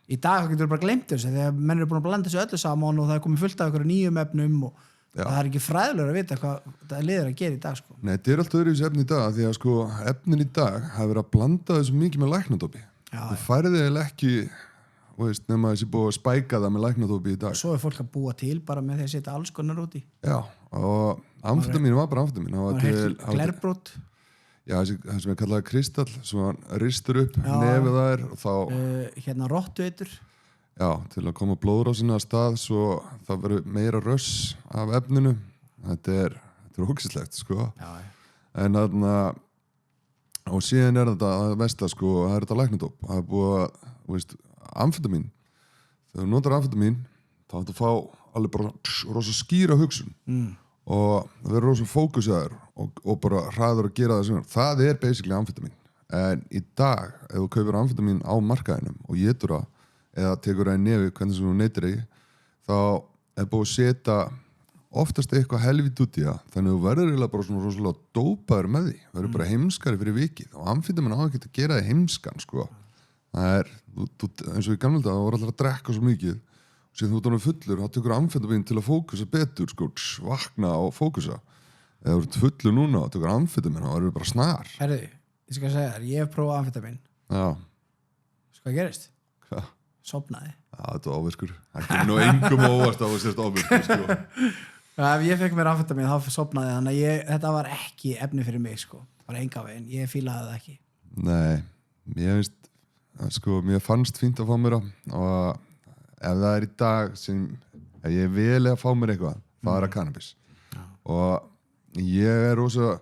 í dag getur við bara glemt þessu þegar menn eru búin að blanda þessu öllu saman og það er komið fullt af einhverju nýjum efnum og það er ekki fræðilegur að vita hvað það liður að gera í dag sko. Nei, þetta er alltaf öðruvísi efni í dag því að sko efnin í dag hafa verið að blanda þessu mikið með læknadópi það færði eiginlega ekki nema þessi búið að spæka það með læknadópi í dag svo er fólk að búa til bara með því að setja alls konar út í og amfetamin var bara amfetamin það var til glerbrot það sem er kallað kristall sem hann ristur upp nefið þær og þá rottueitur til að koma blóðrásina að stað svo það verður meira röss af efninu þetta er ógeðslegt sko en þarna og síðan er þetta að vesta sko það er þetta læknadóp það er búið að amfetamin þegar þú notar amfetamin þá ættu að fá alveg bara rosa skýra hugsun og það verður rosa fókusaður og bara hraður að gera það er basically amfetamin en í dag ef þú kaupir amfetamin á markaðinum og étur það eða tekur það í nefi hvernig sem þú neytir því þá er búið að setja oftast eitthvað helvít út í það þannig að þú verður eiginlega bara svona rosalega dópaður með því verður bara heimskari fyrir vikið og amfetamin á ekki að gera þig heimskan sko það eins og í gamla dag það voru allir að drekka svo mikið og síðan þú ert fullur þá tekur amfetamin til að fókusa betur sko, vakna og fókusa eða þú ert fullur núna og tekur amfetamin þá verður bara snar Herðu, ég skal segja þér, ég hef prófað amfetamin hvað gerist? Hvað? Sofnaði þetta var ofvirkur það kemur nú engum óvart á að sérst ofvirkur sko. Ef ég fekk mér amfetamin þá sofnaði þannig að þetta var ekki efni fyrir mig sko, bara enga veginn, ég fílaði það ekki Nei, ég veist sko, mér fannst fínt að fá mér og ef það er í dag sem ef ég vil að fá mér eitthvað það er að kannabis og ég er rosa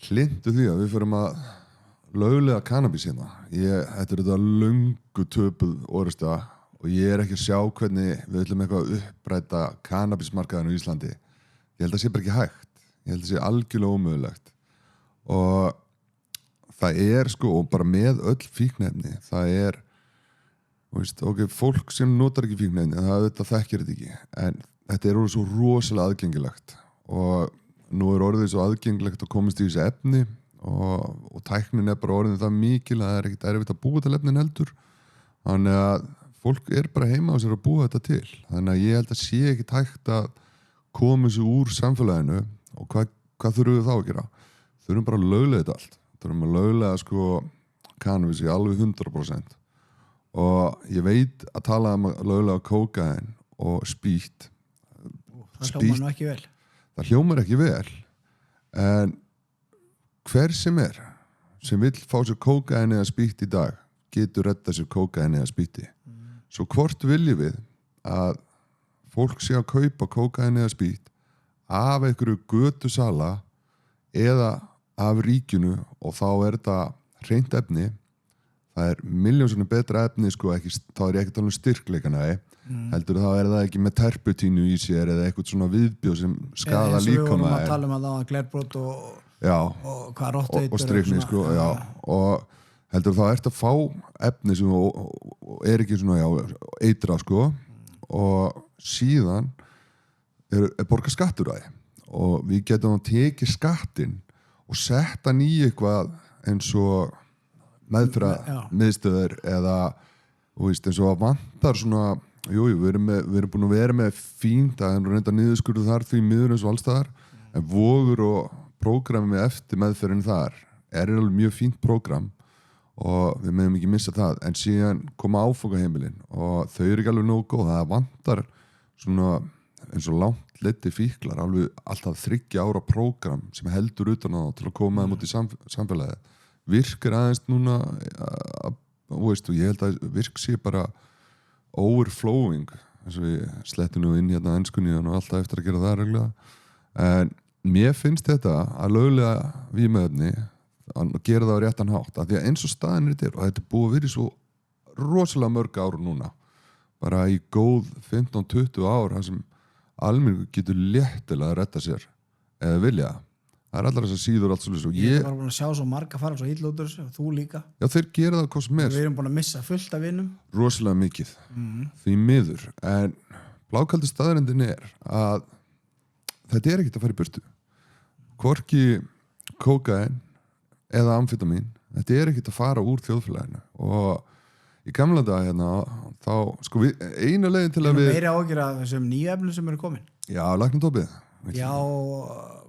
hlindu því að við förum að löglega kannabis hérna þetta er þetta löngu töpuð orðstæða og ég er ekki að sjá hvernig við ætlum eitthvað að uppræta kannabismarkaðinu í Íslandi ég held að sé bara ekki hægt ég held að sé algjörlega ómögulegt og það er sko og bara með öll fíkniefni það er fólk sem notar ekki fíkniefni það þekkir þetta ekki en þetta er orðið svo rosalega aðgengilegt og nú er orðið svo aðgengilegt að komast í þessi efni og tæknin er bara orðið það mikil að það er ekkert erfitt að búa til efnin heldur þannig að fólk er bara heima á sér að búa þetta til þannig að ég held að sé ekki hægt að koma þessu úr samfélaginu og hvað þurfum við þá að gera þurfum bara að löglega þetta allt, þurfum að löglega sko cannabis í alveg 100% og ég veit að tala að löglega kókain og spýtt það hljómar nú ekki vel. Það hljómar ekki vel en hver sem vill fá sér kókain eða spýtt í dag getur redda sér kókain eða spýtti svo hvort viljum við að fólk sé að kaupa kókain eða spýtt af einhverju götusala eða af ríkinu og þá þetta hreint efni það miljónsinnum betra efni sko, ekki, þá ég ekki tala styrkleikana heldur þá það ekki með terputínu í sér eða eitthvað svona viðbjóð sem skada líkama við vorum að tala um að glerbrot og hvað rótteitur og strykni sko, og heldur þá að fá efni sem ekki svona eitra sko og síðan borga skattur að og við getum tekið skattinn og setta hann í eitthvað eins og meðferðarmiðstöðvar eða veist, eins og að vantar svona við erum búin að vera með fínt að reynda niðurskurðu þar því miður eins og allstaðar en vogur og prógrami með eftir meðferðin þar alveg mjög fínt prógram og við meðum ekki missa það en síðan koma áfangaheimilin og þau ekki alveg nógu góð það vantar svona eins og langt leiti fíklar alveg alltaf 3 ára prógram sem heldur utan á til að koma þeim út í samfélagið virkar aðeins núna og ég held að virk sé bara overflowing eins og við slettum nú inn hérna enskunni og alltaf eftir að gera það reglulega en mér finnst þetta að löglega vímuefni að gera það á réttan hátt af því að eins og staðin þetta og þetta búið að vera svo rosalega mörg ár núna bara í góð 15-20 ár þar sem almenningur getur léttilega að retta sér eða vilja það allar þessar síður allt svolítið ég var búin að sjá svo marga fara svo illa út úr þessu og þú líka já þeir gera það hvað sem við erum búin að missa fullt af vinum rosalega mikið því miður en blákaldi staðrendin að þetta ekkert að fara í burtu hvorki kókain eða amfetamin þetta ekkert að fara úr þjóðfélaginu og í gamla dag hérna þá sko við eina leiðin til að við meiri ágjur af þessum nýju efnum sem eru komin já, læknadópið já,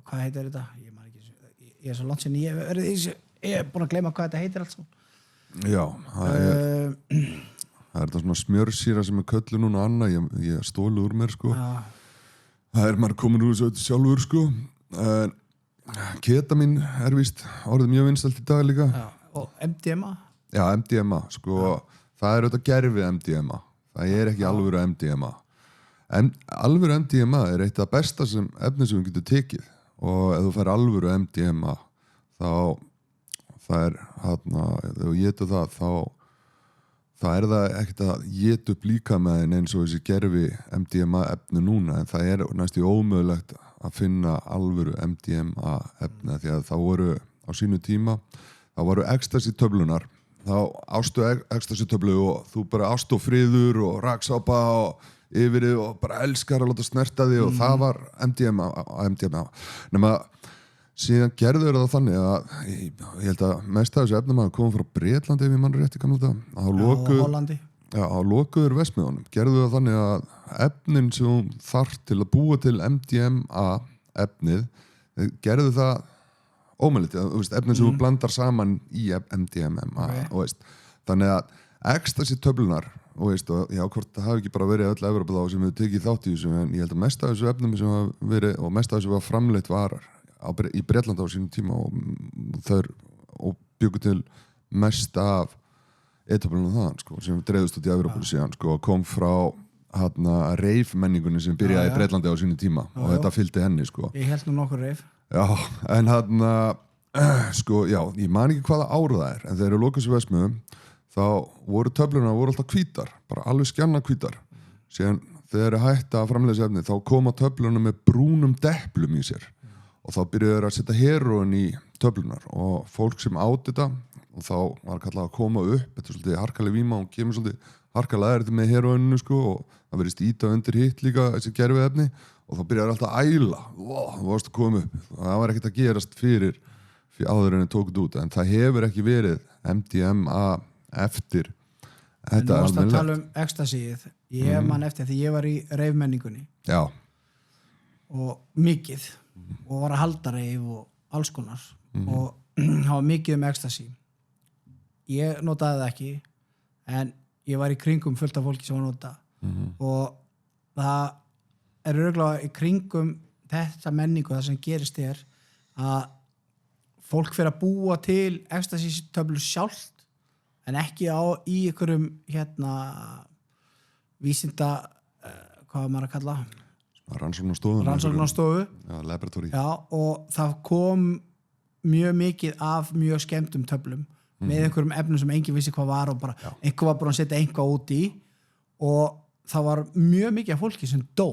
hvað heitir þetta? Ég svo langt sem ég er búin að gleyma hvað þetta heitir alls já, það er þetta svona smjörsýra sem köllu núna annað, ég stólu úr mér sko það maður komin úr þessu sjálfur sko ketamin víst orðið mjög vinsælt í dag líka og MDMA já, MDMA sko það auðvitað gerfi MDMA það ekki alvöru MDMA en alvöru MDMA eitt af besta sem efni sem við getum tekið og ef þú fær alvöru MDMA þá það hérna, ef þú getur það þá það ekkert að geta upp líkamæðin eins og þessi gerfi MDMA efni núna en það næstu ómögulegt að finna alvöru MDMA efni því að þá voru á sínu tíma þá voru ecstasy töflunar þá ástu ecstasy töflu og þú bara ástu friður og raksápa og yfirið og bara elskar að láta snerta því og það var MDMA nema síðan gerður það þannig að ég held að mest af þessu efnum að koma frá Bretlandi ef ég mann rétt í gamla þetta Hollandi á lokuður vestmiðunum gerðu það þannig að efnin sem hún þarf til að búa til MDMA efnið gerðu það ómögulegt efnin sem hún blandar saman í MDMA þannig að ecstasy töflunar og já, hvort það hafi ekki bara verið öll Evrópa þá sem við tekið þátt í þessu en ég held að mest af þessu efnum sem hafa verið og mest af þessu var framleitt var í Bretlandi á sínum tíma og byggu til mest af etablunum þaðan sko, sem dreifðust út í Evrópu síðan sko, kom frá reif menningunni sem byrjaði í Bretlandi á sínum tíma og þetta fylgdi henni sko. Ég held nú nokkur reif já, en sko, já, ég man ekki hvaða ára það en þegar lokuð sér vestmiðum þá voru töflunar alltaf hvítar bara alveg skjanna hvítar síðan þegar hætta að framleiða efni þá koma töflunar með brúnum deplum í sér og þá byrjuðu þeir að setja heroin í töflunar og fólk sem átti þetta og þá var kallað að koma upp þetta svolítið harkaleg víma og kemur svolítið harkalega þetta með heroininu sko og það verðist íta undir hitt líka þessi gerfi efni og þá byrjuðu þeir alltaf að æla þú varst að koma upp og það var ekkert að gerast fyrir áður en það tók út en það hefur ekki verið MDMA eftir þetta en þú varst að tala um ecstasíið ég man eftir því ég var í reifmenningunni já og mikið og var að halda reif og alls konar og það var mikið ecstasy. Ég notaði það ekki en ég var í kringum fullt af fólki sem var nota og það örugglega í kringum þetta menningu það sem gerist að fólk fyrir að búa til ecstasy töflu sjálft en ekki í einhverjum vísinda hvað maður að kalla rannsóknarstofu laboratóri og það kom mjög mikið af mjög skemmtum töflum með einhverjum efnum sem enginn vissi hvað var og bara einhver var bara að setja einhvað út í og það var mjög mikið af fólki sem dó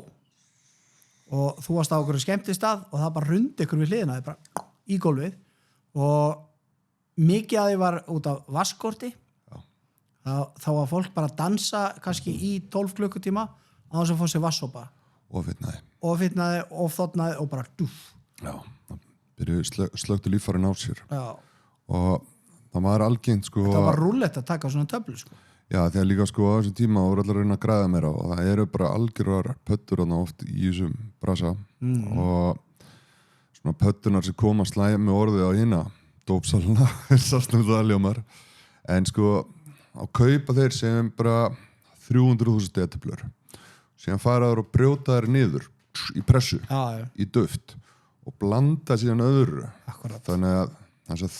og þú varst á einhverju skemmtistað og það bara rundi ykkur við hliðina bara í gólfið og mikið af því var út af vatnskorti þá var fólk bara að dansa kannski í 12 klukkutíma á þess að fá sér vatnssopa og fitnaði og þotnaði og bara dúf slöktu líffærin á sér og það var algengt sko það var rúllett að taka svona töflu sko já þegar líka sko á þessum tíma voru allir að reyna að græða meira og það eru bara algjörar pöttur oft í þessum brasa og svona pöttunar sem koma slæmi orðið á hina dópsaluna sástum það ljómar en sko á kaupa þeir sem bara 300.000 detöflur síðan faraður og brjóta þær niður í pressu, í duft og blanda síðan öðru þannig að þess að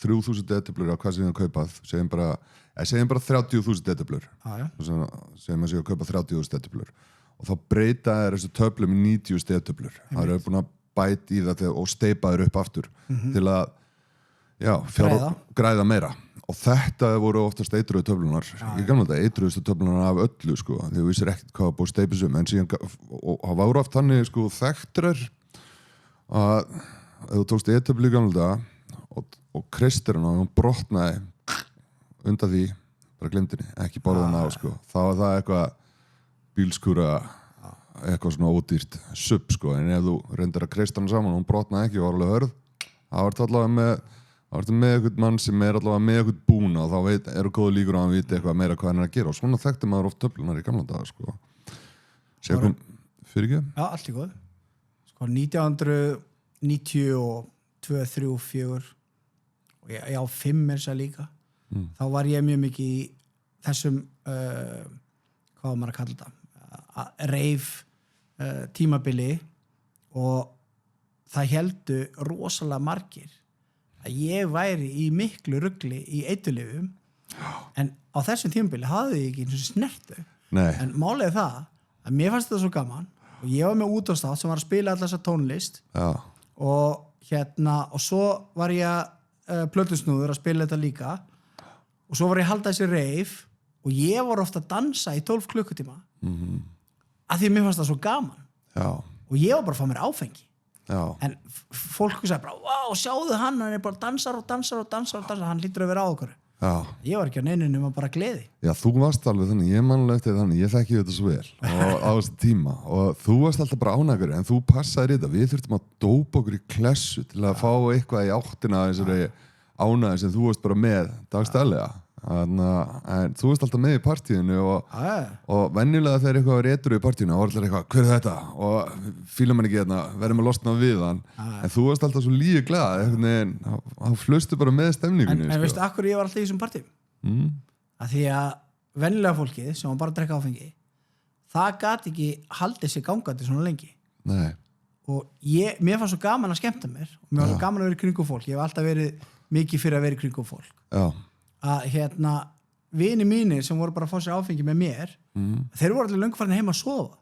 3.000 detöflur á hvað síðan kaupað segjum bara 30.000 detöflur segjum að síðan kaupa 30.000 detöflur og þá breyta þær þessu töflum í 90 detöflur það eru búin að bæta í það og steipa þær upp aftur til að græða meira og þetta voru oftast eitruðu töflunar ég gamla þetta eitruðustu töflunar af öllu sko því þú vissir ekkert hvað búið steipisum en síðan og það voru oft þannig sko þekkturar að ef þú tókst eitöflu í gamla þetta og kristir hann og hún brotnaði undan því bara glemdinni, ekki borða hann á sko þá var það eitthvað bílskúra eitthvað svona ódýrt sub sko en ef þú reyndir að kristir hann saman og hún brotnaði ekki og var alveg hörð það var allavega með eitthvað mann sem allavega með eitthvað búna og þá eru góða líkur að hann viti eitthvað meira hvað hann að gera og svona þekkti maður oft töflunar í gamla daga sko. Sér fyrir ekki? Já, allt í góð. Sko 1992, 3, 4 og já, 5 þess að líka. Þá var ég mjög mikið í þessum hvað var maður að kalla þetta? Reif tímabili og það héldu rosalega margir að ég væri í miklu rugli í eiturlyfjum en á þessum tímabili hafði ég ekki eins og snertu en málið það að mér fannst þetta svo gaman og ég var með útástátt sem var að spila allar þessa tónlist og svo var ég plötusnúður að spila þetta líka og svo var ég að halda þessi reif og ég var ofta að dansa í 12 klukkutíma að því að mér fannst það svo gaman og ég var bara að fá mér áfengi en fólk sagði bara wow, sjáðu hann er bara dansar hann hlýtur að vera á okkur ég var ekki á neinu nema bara gleði já, þú varst alveg þannig, ég manlega eftir þannig ég þekki þetta svo vel og á þessu tíma og þú varst alltaf bara ánægur en þú passaði þetta, við þurftum að dópa okkur í klessu til að fá eitthvað í áttina þessari ánægi sem þú varst bara með dagstælega en þú varst alltaf með í partíinu og venjulega þegar eitthvað var etru í partíinu og var alltaf eitthvað, hver er þetta? Og fílar mann ekki hérna, verðum að losna við hann en þú varst alltaf svo líka glað þá flustu bara með stemningunni En veistu, akkur ég var alltaf í þessum partíum? Að því að venjulega fólkið sem var bara að drekka áfengi það gat ekki haldið sig gangandi svona lengi Nei. Og mér fannst svo gaman að skemmta mér og mér var svo gaman að vera í kringum fólk ég hef alltaf verið mikið fyrir að vera í kringum fólk að vini mínir sem voru bara að fá sér áfengi með mér þeir voru allir löngu farin heim að sofa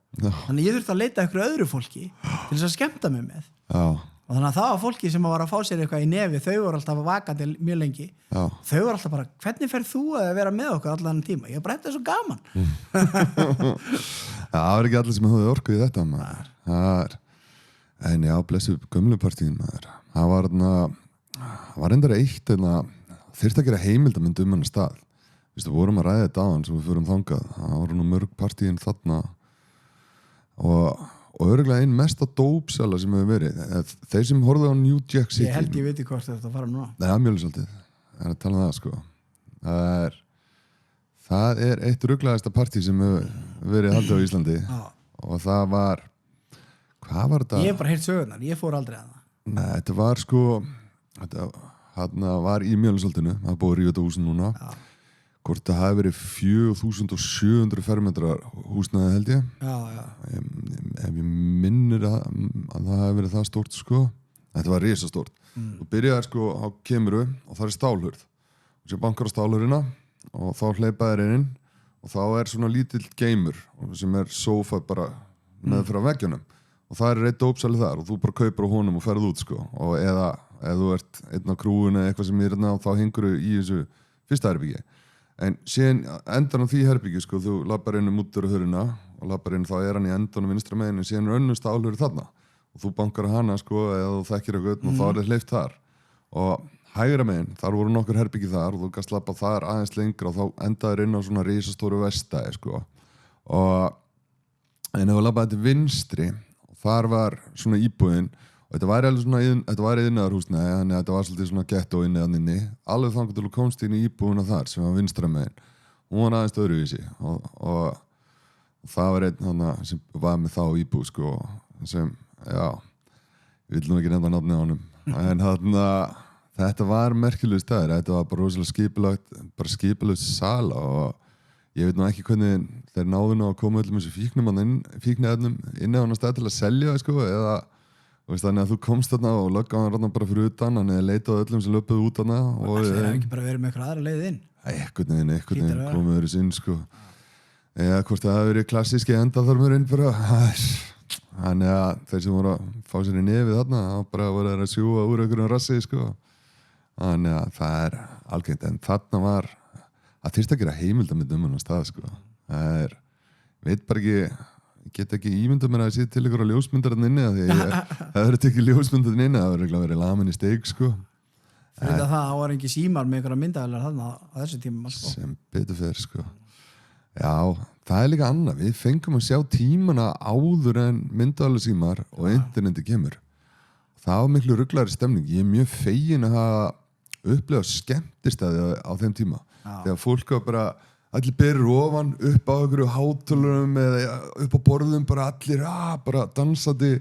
þannig ég þurfti að leita ykkur öðru fólki til þess að skemmta mig með og þannig að það var fólki sem var að fá sér eitthvað í nefi þau voru alltaf vakandi mjög lengi þau voru alltaf bara, hvernig fer þú að vera með okkur allan tíma, ég bara þetta er svo gaman það var ekki allir sem höfðu orku í þetta maður en já, blessu gömlupartíin maður það var endara eitt þyrfti að gera heimildamynd hann stað við vorum að ræða þetta á hann sem við förum þangað það voru nú mörg partíin þarna og örugglega einn mesta dópsala sem hefur verið þeir sem horfðu á New Jack City ég held ég veit hvort þetta fara núna það er mjög svolítið, það er að tala um það sko það er eitt rugglegasta partí sem hefur verið haldið á Íslandi og það var hvað var þetta? Ég hef bara heyrt sögurnar, ég fór aldrei að það Nei, þetta var sko hann var í Mjölnisholtinu, það búið að rífa þetta húsin núna. Hvort það hafi verið 4.700 fermetrar húsnæði held ég. Ef ég minnir að það hafi verið það stórt sko. Þetta var risastórt. Þú byrjaði sko á kemuru og það er stálhurð. Og sér bankar á stálhurðina og þá hleypaði inn og þá er svona lítill geimur sem er sófa bara með frá veggjunum. Og það er eitt ópsali þar og þú bara kaupir á honum og ferð út sko. Og eða ef þú ert einn á krúinu eða eitthvað sem er hérna þá hengur þú í þessu fyrsta herbyggi. En síðan endan á því herbyggi sko, þú lappar inn út úr hurðina og lappar inn þá er hann í endanum vinstra megin en síðan er önnur stálhurð þarna. Og þú bankar á hana sko eða þú þekkir eitthvað og þá er hleypt þar. Og hægra megin, þar voru nokkur herbyggi þar og þú gast lappa þar aðeins lengra og þá endaður inn á svona risastóru vestæði sko. En ef þú lappaði til vinstri og þar var svona íbúðin og þetta var alveg svona þetta var iðnaðarhúsnæði þannig að þetta var svolítið svona gettó inni alveg þangað til þú komst inn í íbúðina þar sem var vinstra megin hún var aðeins öðruvísi og það var einn hana sem var með þá íbúð sko sem, já ég vil nú ekki nefna nafnið á honum en þarna þetta var merkilegur staður, þetta var bara rosalega skipulagt sala og ég veit nú ekki hvernig þeir náðu nú að koma öllum þessu fíknefnum inn á hann stað til að selja sko eða þannig að þú komst þarna og löggaði hann bara fyrir utan hann eða leitaði öllum sem löpuðu út þarna og það er ekki bara verið með eitthvað aðra leið inn einhvern veginn komið þeirri sinn sko eða hvort það hafi verið klassíski endaþormurinn bara þannig að þeir sem voru að fá sér í nefið þarna þá bara voru þeir að sjúga úr einhverjum rassi sko þannig að það er algengt en þarna var að þyrst að gera heimildamind hann á stað sko það veit bara ekki ég get ekki ímyndað mér að ég sé til ykkur á ljósmyndarinn inni því það verður tekið ljósmyndarinn inni það verður verið lamin í steik sko fyrir það var ekki símar með einhverja myndavælar þarna á þessu tíma sko. sem betur fyrir sko já, það er líka annað við fengum að sjá tímana áður en myndavælar símar og interneti kemur það var miklu ruglari stemning ég er mjög fegin að hafa upplifað skemmtistæði á þeim tíma þegar fólk var bara allir berur ofan upp á einhverju hátölurum eða upp á borðum bara allir bara dansandi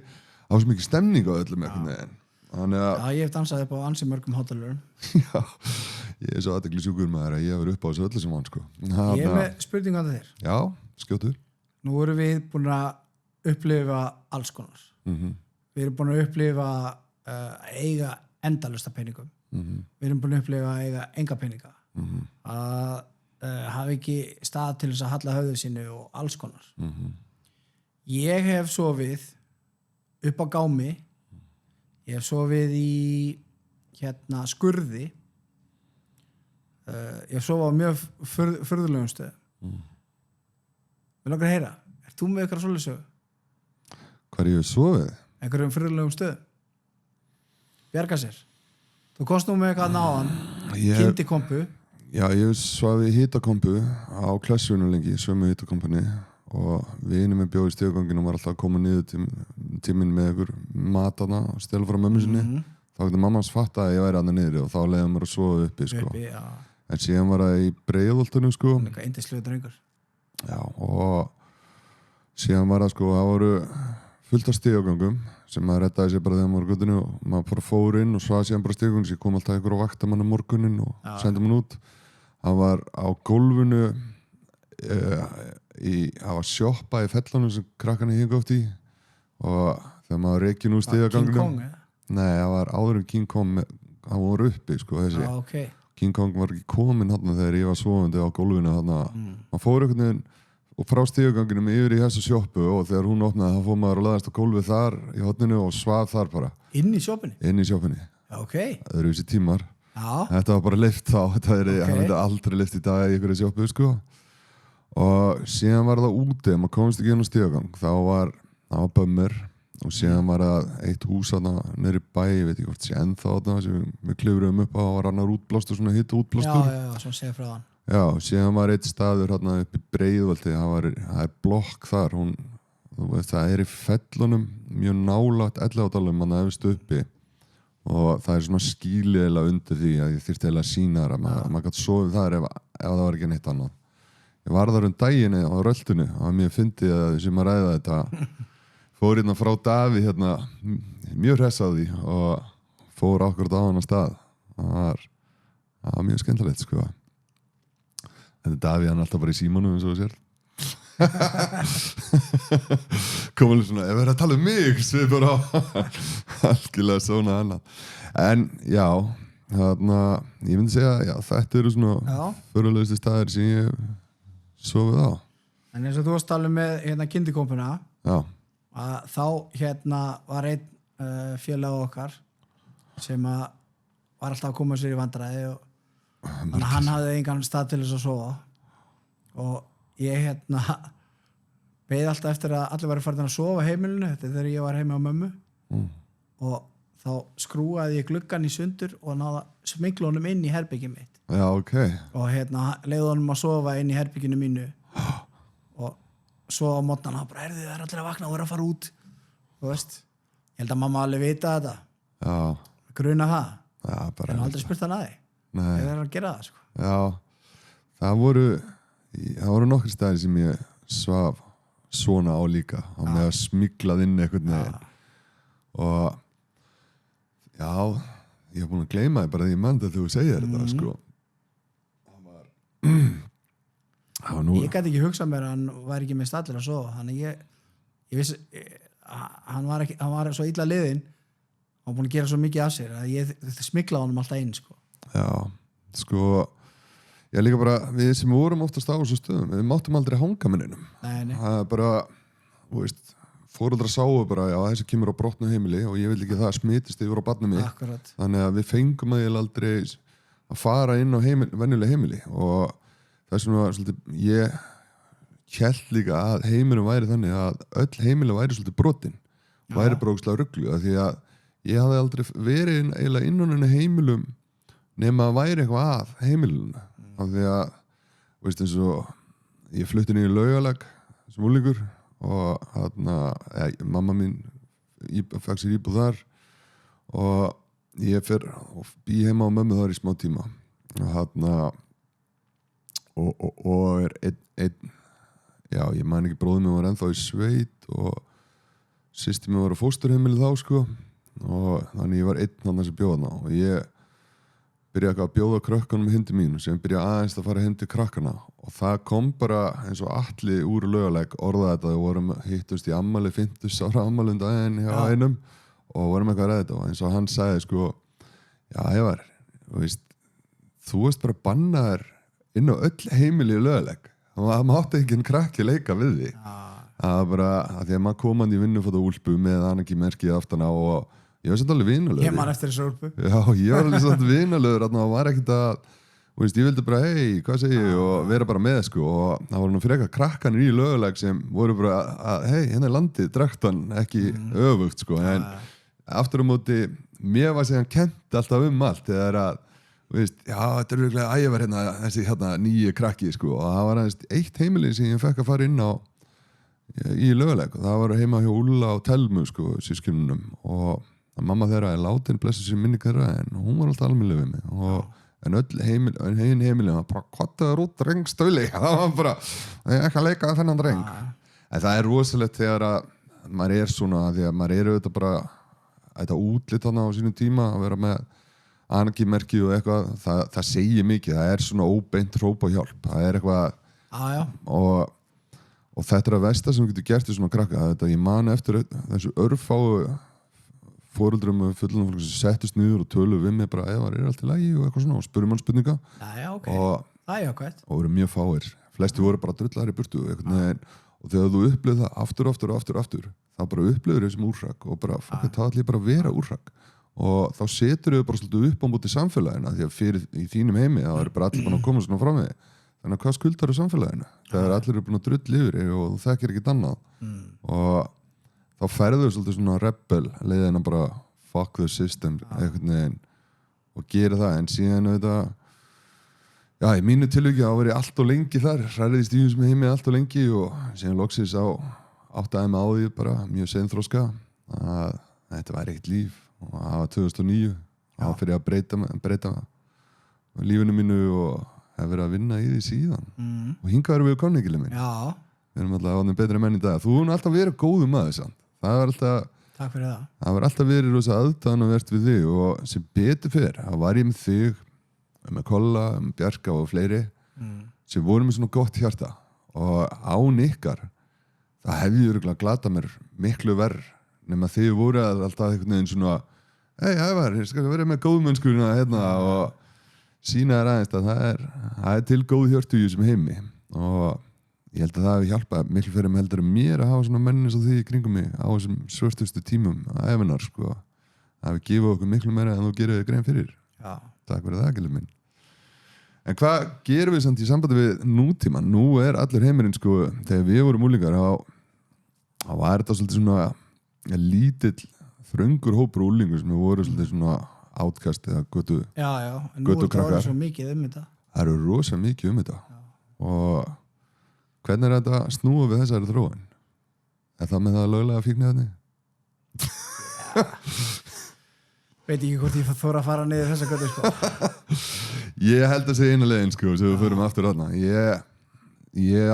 á svo mikið stemning á öllum einhvern veginn þannig að ég hef dansað upp á ansi mörgum hátölurum já, ég er svo athygli sjúkur maður að ég hef verið upp á þessu öllu sem hann sko ég er með spurningu á þér já, skjótur nú erum við búin að upplifa alls konar við erum búin að upplifa eiga endalaust af peningum við erum búin að upplifa eiga enga peninga að hafi ekki stað til þess að halla höfðu sínu og alls konar ég hef sofið upp á gámi ég hef sofið í skurði ég hef sofið á mjög furðulegum stöðum vil okkar heyra ert þú með ykkur að svoleiðis sögu? Hvar ég hef sofið? einhverjum furðulegum stöðum bjarga sér þú komst nú með eitthvað náðan kynnti kompu já, ég svaf í hitakompu á Klessunum lengi, sömu hitakompunni og vinur minn bjó í stígaganginu og var alltaf að koma niður tíminn með ykkur matana og stela frá mömmu sinni þá getur mamma hans fatta að ég væri annað niður og þá leiði mér að sofa uppi sko. En síðan var það í Breiðholtinu sko. Eitthvað eindislegur drengur já, og síðan var það sko, það voru fullt af stígagangum sem maður reddaði sér bara þegar maður var göttinu og maður bara fór inn og svað síðan bara stígagangum sem kom alltaf ykkur á vaktamann morgunin og sendi mann út það var á gólfinu það var sjoppa í fellunum sem krakkarnir hinga oft í og þegar maður reykja nú stígagangunum King Kong, nei, það var áður en King Kong það voru uppi sko þessi okay. King Kong var ekki komin þarna þegar ég var svofandi á gólfinu þarna maður fór einhvern veginn og frá stígaganginum yfir í þessu sjoppu og þegar hún opnaði þá fór maður að laðast á gólfið þar í hotninu og svaf þar bara inn í sjoppunni okay. Það eru þessi tímar já. Þetta var bara lyft þá hann hefði aldrei lyft í dag í einhverju sjoppu sko. Og síðan var það úti maður komst ekki inn á stígagang það var bömmir og síðan var það eitt hús nýri bæ ég veit ekki hvort sé ennþá sem við klifruðum upp á og var annar útblástur svona hitt útblástur já, svona segja frá hann já, síðan var eitt staður upp í Breiðholti það er blokk þar það er í fellunum mjög nálægt Elliðaárdalum efst uppi og það er svona skýlilega undir því að ég þyrfti að sína þar að maður gæti sofið þar ef það var ekki neitt annað ég var þar daginn á röltinu og mér fyndi að sem að ræða þetta fór hérna frá Daví hérna mjög hress á því og fór akkurat á hann stað. Það var mjög skemmtilegt sko. Þetta Daví hann alltaf bara í símanum eins og þú sér. Kom alveg svona, ef við erum að tala um mig svipur á algjörlega svona annað. En já, þarna ég myndi segja, já, þetta eru svona förulegustu staðir sem ég sofið á. En eins og þú varst að tala með hérna kynntikómpuna, að þá hérna var einn félag okkar sem að var alltaf að koma sér í vandræði og þannig að hann hafði engan stað til þess að sofa og ég hérna beið alltaf eftir að allir væri farin að sofa heimilinu, þetta er þegar ég var heima á mömmu og þá skrúaði ég gluggan í sundur og náða smygla honum inn í herbyggið mitt. Já, ok. Og hérna leiði honum að sofa inn í herbygginu mínu og svo á mótnana bara, það er allir að vakna og vera að fara út, þú veist. Ég held að mamma alveg vita þetta. Já. Gruna það. Já, bara. En aldrei spurt hann að því. Nei. Ég verður að gera það, sko. Já, það voru nokkri staðir sem ég svaf svona á líka og með að smyglað inn einhvern veginn og já, ég hef búin að gleyma því bara því ég mann þegar þú segir þetta sko. Ég gæti ekki hugsað mér að hann væri ekki með stallir að sofa, þannig ég vissi hann var svo illa liðinn, hann var búin að gera svo mikið af sér að ég smyglaði honum alltaf inn sko. Já, sko ég líka bara, við sem vorum oftast á þessu stöðum, við máttum aldrei hanga með neinum. Nei. Það er bara, þú veist, foreldrar sáu bara, já, þessi kemur á brotnu heimili og ég vil ekki það smitist yfir á barnið mitt. Akkurat. Þannig að við fengum aldrei að fara inn á venjuleg heimili og þess vegna svolítið, ég hélt líka að heimilum væri þannig að öll heimili væri svolítið brotin, væri brókslega ruglu, af því að ég hafði aldrei verið eiginlega innan heimilum nema að væri eitthvað að heimiluna. Af því að, veist eins og ég flutti niður í Laugalag sem unglingur og mamma mín fekk sér íbúð þar og ég fer og bý heima á mömmu þar í smá tíma og er einn já, ég man ekki, bróðir mér var ennþá í sveit og systir mér var á fósturheimili þá sko og þannig ég var einn hann sem bjóða og ég byrjaði að bjóða krökkunum hindi mín sem byrjaði aðeins að fara hindi krakkana og það kom bara eins og Atli úr Laugalæk orðaði þetta, við vorum hittust í ammali 50 ára ammali daginn hjá einum og vorum eitthvað að ræða þetta og eins og hann sagði sko, já Ævar, þú veist bara bannaðir inn á öll heimili í Laugalæk, það mátti enginn krakki leika við því það var bara, að því að maður komandi í vinnufóta úlpu með Anaki merkið aftan á og ég var svolítið alveg vinalegur. Ég man eftir þessu úlpu. Já, ég var alveg svolítið vinalegur og var ekkert að, ég vildi bara, hei, hvað segir ég og vera bara með sko og það voru nú fyrir eitthvað krakkanir í Laugalæk sem voru bara að, hei, hérna er landið, drektan, ekki öfugt sko, en aftur á móti, mér var segjan kent alltaf allt, þegar að, já, þetta er virkilega Ævar hérna, þessi hérna nýju krakki sko og það var aðeins eitt heimili sem ég fekk að fara inn á í Laugalæk og það var heima hjá Úlla og Telmu sko, systkinunum og mamma þeirra er látin, blessu sér minni þeirra en hún var alltaf almennileg við mig en öll heimili var bara kvartaður út drengstöli það var bara, ekki að leika þennan dreng en það er rosalegt þegar að maður er svona, því að maður er auðvitað bara þetta útlit þarna á sínum tíma að vera með Anarki-merki og eitthvað, það segir mikið, það er svona óbeint hróp og hjálp, það er eitthvað og þetta er að versta sem getur gert í svona krakka, þetta ég man eftir þessu örfáu foreldrum og fullum fólk sem settist niður og töluðu við mig bara, Ævar, er allt í lagi og eitthvað svona og spurðum hann spurninga og voru mjög fáir flesti voru bara drullar í burtu og þegar þú upplifir það aftur þá bara upplifir þessum úrrak og bara, það allir bara vera úrrak og þá setur þau bara svolítið upp á móti samfélagina því að fyrir í þínum heimi þá eru bara allir búin að koma svona frá mig þannig að hvað skuldar þau samfélaginu þegar allir eru búin að drull yfir og þú þekkir ekkert annað og þá ferður svolítið svona rebel leiðina bara fuck the system einhvern veginn og gera það en síðan já, í mínu tilviki þá var ég allt og lengi þar hræriðist í þessum heimi allt og lengi og síðan loksins áttaði mig á því bara mjög seinþroska að þetta væri ekkert líf og það var 2009 þá fyrir ég að breyta lífinu mínu og hef verið að vinna í því síðan og hingað erum við komningilið minn við erum alltaf ánum betri menn í dag þú hefur alltaf verið góðu maður samt Takk fyrir það var alltaf verið rosa aðdáunarvert við þig og sem betur fer, það var ég með þig með Kolla, með Bjarka og fleiri sem voru með svona gott hjarta og án ykkar það hefði örugglega glatað mér miklu verr nema þið voru alltaf einhvern veginn svona hei, Ævar, ég skal vera með góðmennskurina hérna og sína þér aðeins að það er til góð hjörtu í þessum heimi og ég held að það hefði hjálpað miklu fyrir mig heldur mér að hafa svona menn eins og því í kringum mig á þessum svörtustu tímum að efinar sko það hefði gefið okkur miklu meira en þú gerir þig grein fyrir Takk fyrir það, Gilur minn En hvað gerum við samt í sambandi við nútíman? Nú er allur heimurinn sko þegar við vorum úlingar þá var þetta svolítið svona lítill þröngur hópur úlingur sem voru svolítið svona átkast eða götu en nú er það svo mikið þetta Það eru rosa mikið þetta og hvernig er þetta að snúa við þessari þróun? Er það með það löglega fíkniefni? Veit ekki hvort ég þóra að fara niður þessa götu sko Ég held að segja eina leiðin sko sem við förum aftur þarna Ég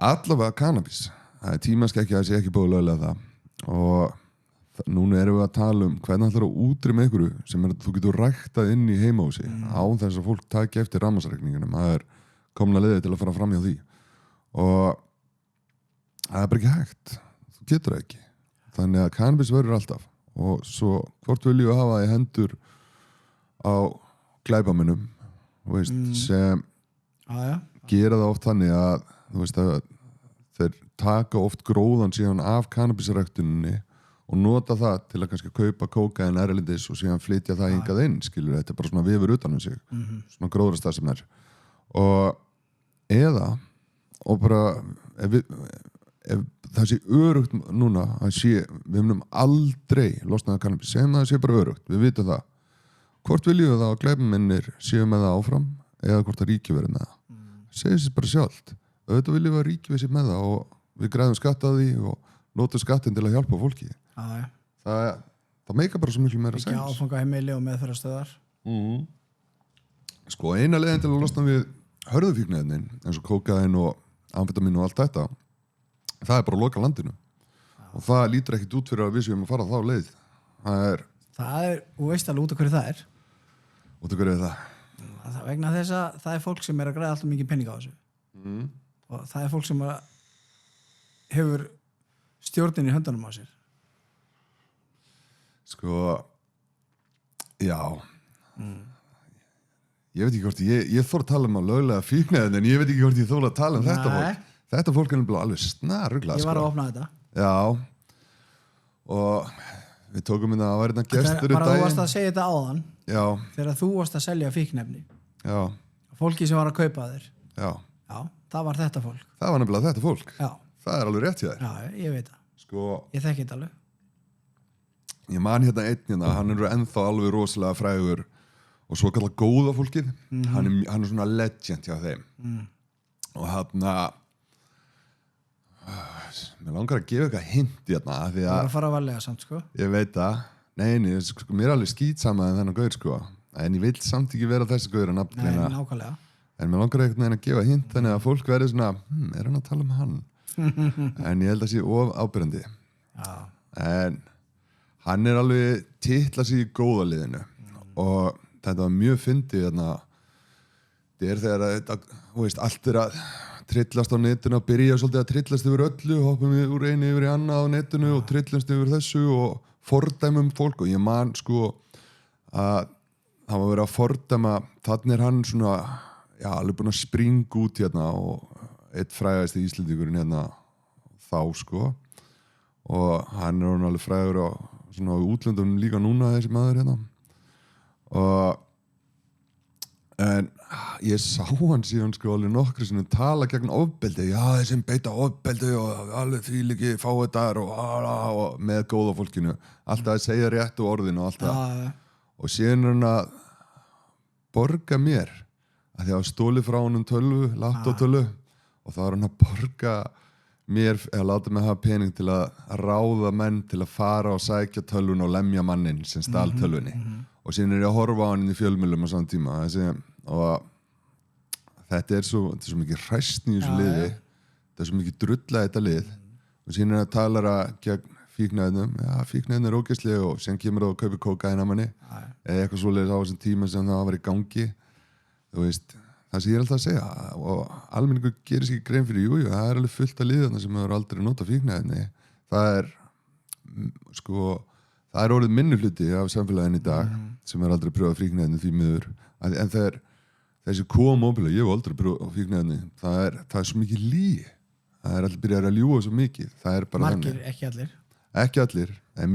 allavega cannabis það er tímaskekkja að sé ekki búið löglega það og núna erum við að tala hvernig ætlar að útrýma einhverju sem þú getur ræktað inn í heimahúsi án þess að fólk taki eftir rafmagnsreikningunum það er komna leiði til að fara fram hjá því og það er bara ekki hægt þú getur það ekki þannig að cannabis verður alltaf og svo hvort viljum við hafa það í hendur á glæpamönnum sem gera það oft þannig að þú veist að þeir taka oft gróðan síðan af kannabisræktuninni og nota það til að kannski kaupa kókaín erlendis og síðan flytja það hingað inn skilur þetta er bara svona vefur utan sig svona gróðrastað sem er og bara ef það sé örugt núna að við munum aldrei losnaða kannabis segjum það sé bara örugt, við vitum það hvort viljum við það að glæpamennir séu með það áfram eða hvort að ríki verið með það segir sér bara sjálft auðvitað viljum við að ríki við sér með það og við græðum skatt að því og notum skattin til að hjálpa fólki það meika bara svo miklu meira sens ekki áfangaheimili og meðferðarstöðar sko eina leiðin til að losna við hörðufíkniefnin eins og kókaín og amfetamín og allt þetta það er bara að loka landinu og það lítur ekkit út fyrir að við séum að fara þá leið það er og veist alveg út af hverju það er út af hverju er það vegna þess að það er fólk sem er að græða alltaf mikið penning á þessu og það er fólk sem hefur stjórnin í höndunum á sér sko já ég veit ekki hvort ég þór að tala um að löglega fíkniefni en ég veit ekki hvort ég þór að tala um þetta fólk er alveg snarugla ég var að opna þetta já og við tókum að var hérna gestur bara þú varst að segja þetta áðan já þegar þú varst að selja fíkniefni já fólki sem var að kaupa þér já það var þetta fólk það var nefnilega þetta fólk já það er alveg rétt hjá þér já ég veit það sko ég þekki þetta alveg ég man hérna einn hann er ennþá alveg rosalega frægur og svo kallar góða fólkið hann er svona legend hjá þeim og hann mér langar að gefa eitthvað hint hérna því það var að fara að valega samt sko ég veit það nei, sko, mér er alveg skýtsama en þennan gaur sko en ég vil samt ekki vera þessi gaur að nafngreina nákvæmlega en mér langar eitthvað að gefa hint þannig að fólk verður svona er hann að tala um hann en ég held að sé of ábyrjandi en hann er alveg titla sig í góða liðinu og þetta var mjög fyndið þetta er þegar þetta, allt er að trillast á netinu og byrja svolítið að trillast yfir öllu hoppum við úr einu yfir í annað á netinu og trillast yfir þessu og fordæmum fólk og ég man sko að það var verið að fordæma þannig er hann svona alveg búin að springa út hérna og eitt frægast í Íslendingurinn hérna þá sko og hann er alveg frægur á svona á útlöndum líka núna þessi maður hérna og en ég sá hann síðan sko alveg nokkru sinni tala gegn ofbeldi þessum beita ofbeldi og alveg því líki fá þetta og með góða fólkinu alltaf að segja réttu orðin og alltaf og síðan er hann að borga mér að því að stóli frá honum tölvu laptoptölu og þá er hann að borga mér eða láta mig hafa pening til að ráða menn til að fara og sækja tölvun og lemja mannin sem stál tölvunni og síðan er ég að horfa á hann í fjölmiðlum á saman tíma og þetta er svo mikið hræstni í þessu liði þetta er svo mikið drulla þetta lið og síðan er það talara gegn fíknefnum, fíknefnum er ógeðslega og síðan kemur það og kaupir kókaín af manni eða eitthvað svoleiðis á þessum tíma sem það var í gangi, þú veist það sem ég er alltaf að segja og almenningur gerir sér ekki grein fyrir, jú, það er alveg fullt af liðana sem hefur aldrei notað fíknefni, það er orðið minnihluti af samfélaginu í dag sem er aldrei pröfað fíknefni því miður, en þessi óbyrlega, ég hef aldrei pröfað fíknefni, það er svo mikið lygi, það er allir byrjað að ljúga svo mikið, það er bara margir, þannig. Ekki allir, en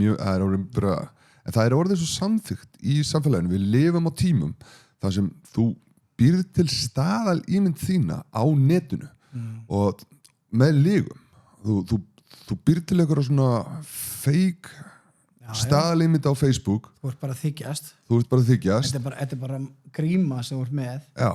það er orðið svo samþykkt í samfélaginu, við lifum á tímum þar sem þú býrð til staðal ímynd þína á netinu og með lygum þú býrð til eitthvað svona fake staðalímynd á Facebook. Þú ert bara að þykjast. Þetta er bara gríma sem þú ert með. Já,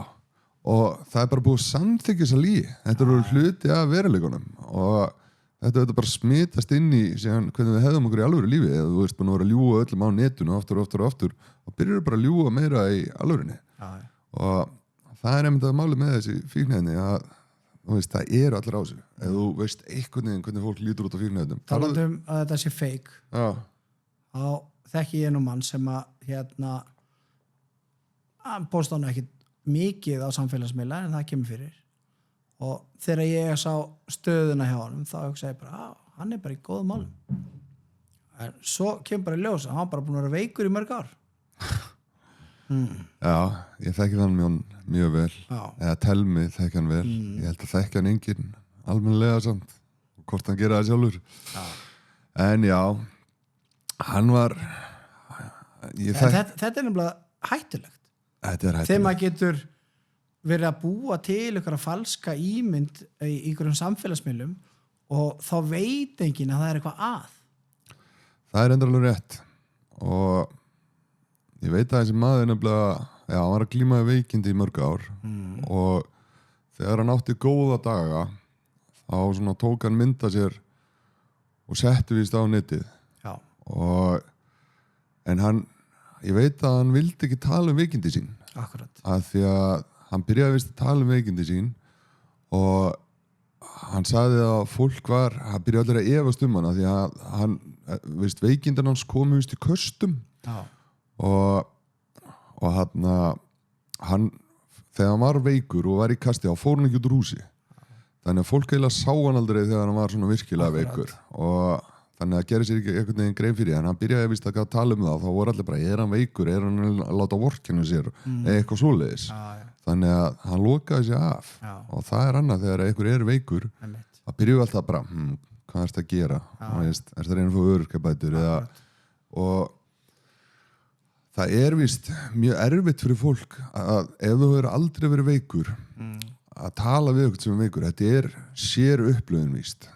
og það er bara búið að samþykja þessa lygi. Þetta eru hluti af veruleikunum og þetta bara smitast inn í síðan hvernig við hefðum okkur í alvöru lífi eða þú veist búin að vera að ljúga öllum á netinu aftur og byrjar bara að ljúga meira í alvörunni. Og það er einmitt að máli með þessi fíknefni að þú veist, það eru allir á sig ef þú veist einhvern veginn hvernig fólk lítur út á fíknefnum. Talandum að þetta sé fake. Þá þekki ég nú mann sem að hann posta hann ekki mikið á samfélagsmiðla en það kemur fyrir og þegar ég sá stöðuna hjá honum þá hugsaði ég bara, hann er bara í góðum málum en svo kemur bara í ljós að hann bara búin að vera veikur í mörg ár. Já, ég þekki þann mjög vel eða Telmi þekki hann vel ég held að þekki hann enginn almennilega samt hvort hann gera það sjálfur en já hann var þetta er nefnilega hættulegt. Þetta er hættulegt þegar maður getur verið að búa til einhverja falska ímynd í einhverjum samfélagsmiðlum og þá veit enginn að það er eitthvað að. Það er endur alveg rétt og ég veit að þessi maður nefnilega hann var að glíma veikindi í mörg ár og þegar hann átti góða daga þá svona tók hann mynda sér og setti víst á netið en ég veit að hann vildi ekki tala veikindi sín. Akkurat. Af því að hann byrjaði vist að tala veikindi sín og hann sagði að fólk hann byrjaði allir að efast hann því að hann, veikindin hans komu vist í köstum og hann þegar hann var veikur og var í kasti þá fór hann ekki út úr húsi þannig að fólk eiginlega sá hann aldrei þegar hann var svona virkilega veikur og þannig að gera sér ekki einhvern veginn grein fyrir en hann byrjaði vist að tala það þá voru allir bara, er hann veikur, er hann að láta vorkenna sér eitthvað svoleiðis þannig að hann lokaði sér af og það er annað þegar einhver er veikur að byrjuði alltaf bara hvað er þetta að gera er þetta reyna að fá öryrkjabætur og það er vist mjög erfitt fyrir fólk að ef þú hefur aldrei verið veikur að tala við eitthvað sem er veikur þetta er sér upplöfun vist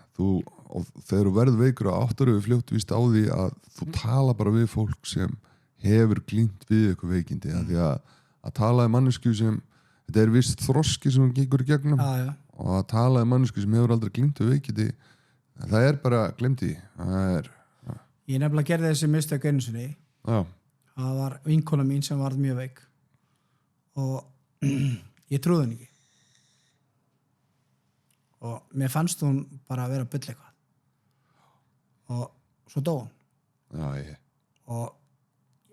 og þegar þú verður veikur og áttar við fljótt víst á því að þú tala bara við fólk sem hefur glímt við eitthvað veikindi því að tala mannesku sem þetta er vist þroski sem hún gengur í gegnum og að tala mannesku sem hefur aldrei glímt við veikindi það er bara glemt í Ég nefnilega gerði þessi mistök einu sinni það var vinkona mín sem var mjög veik og ég trúði henni ekki og mér fannst hún bara að vera að bulla eitthvað og svo dó hún og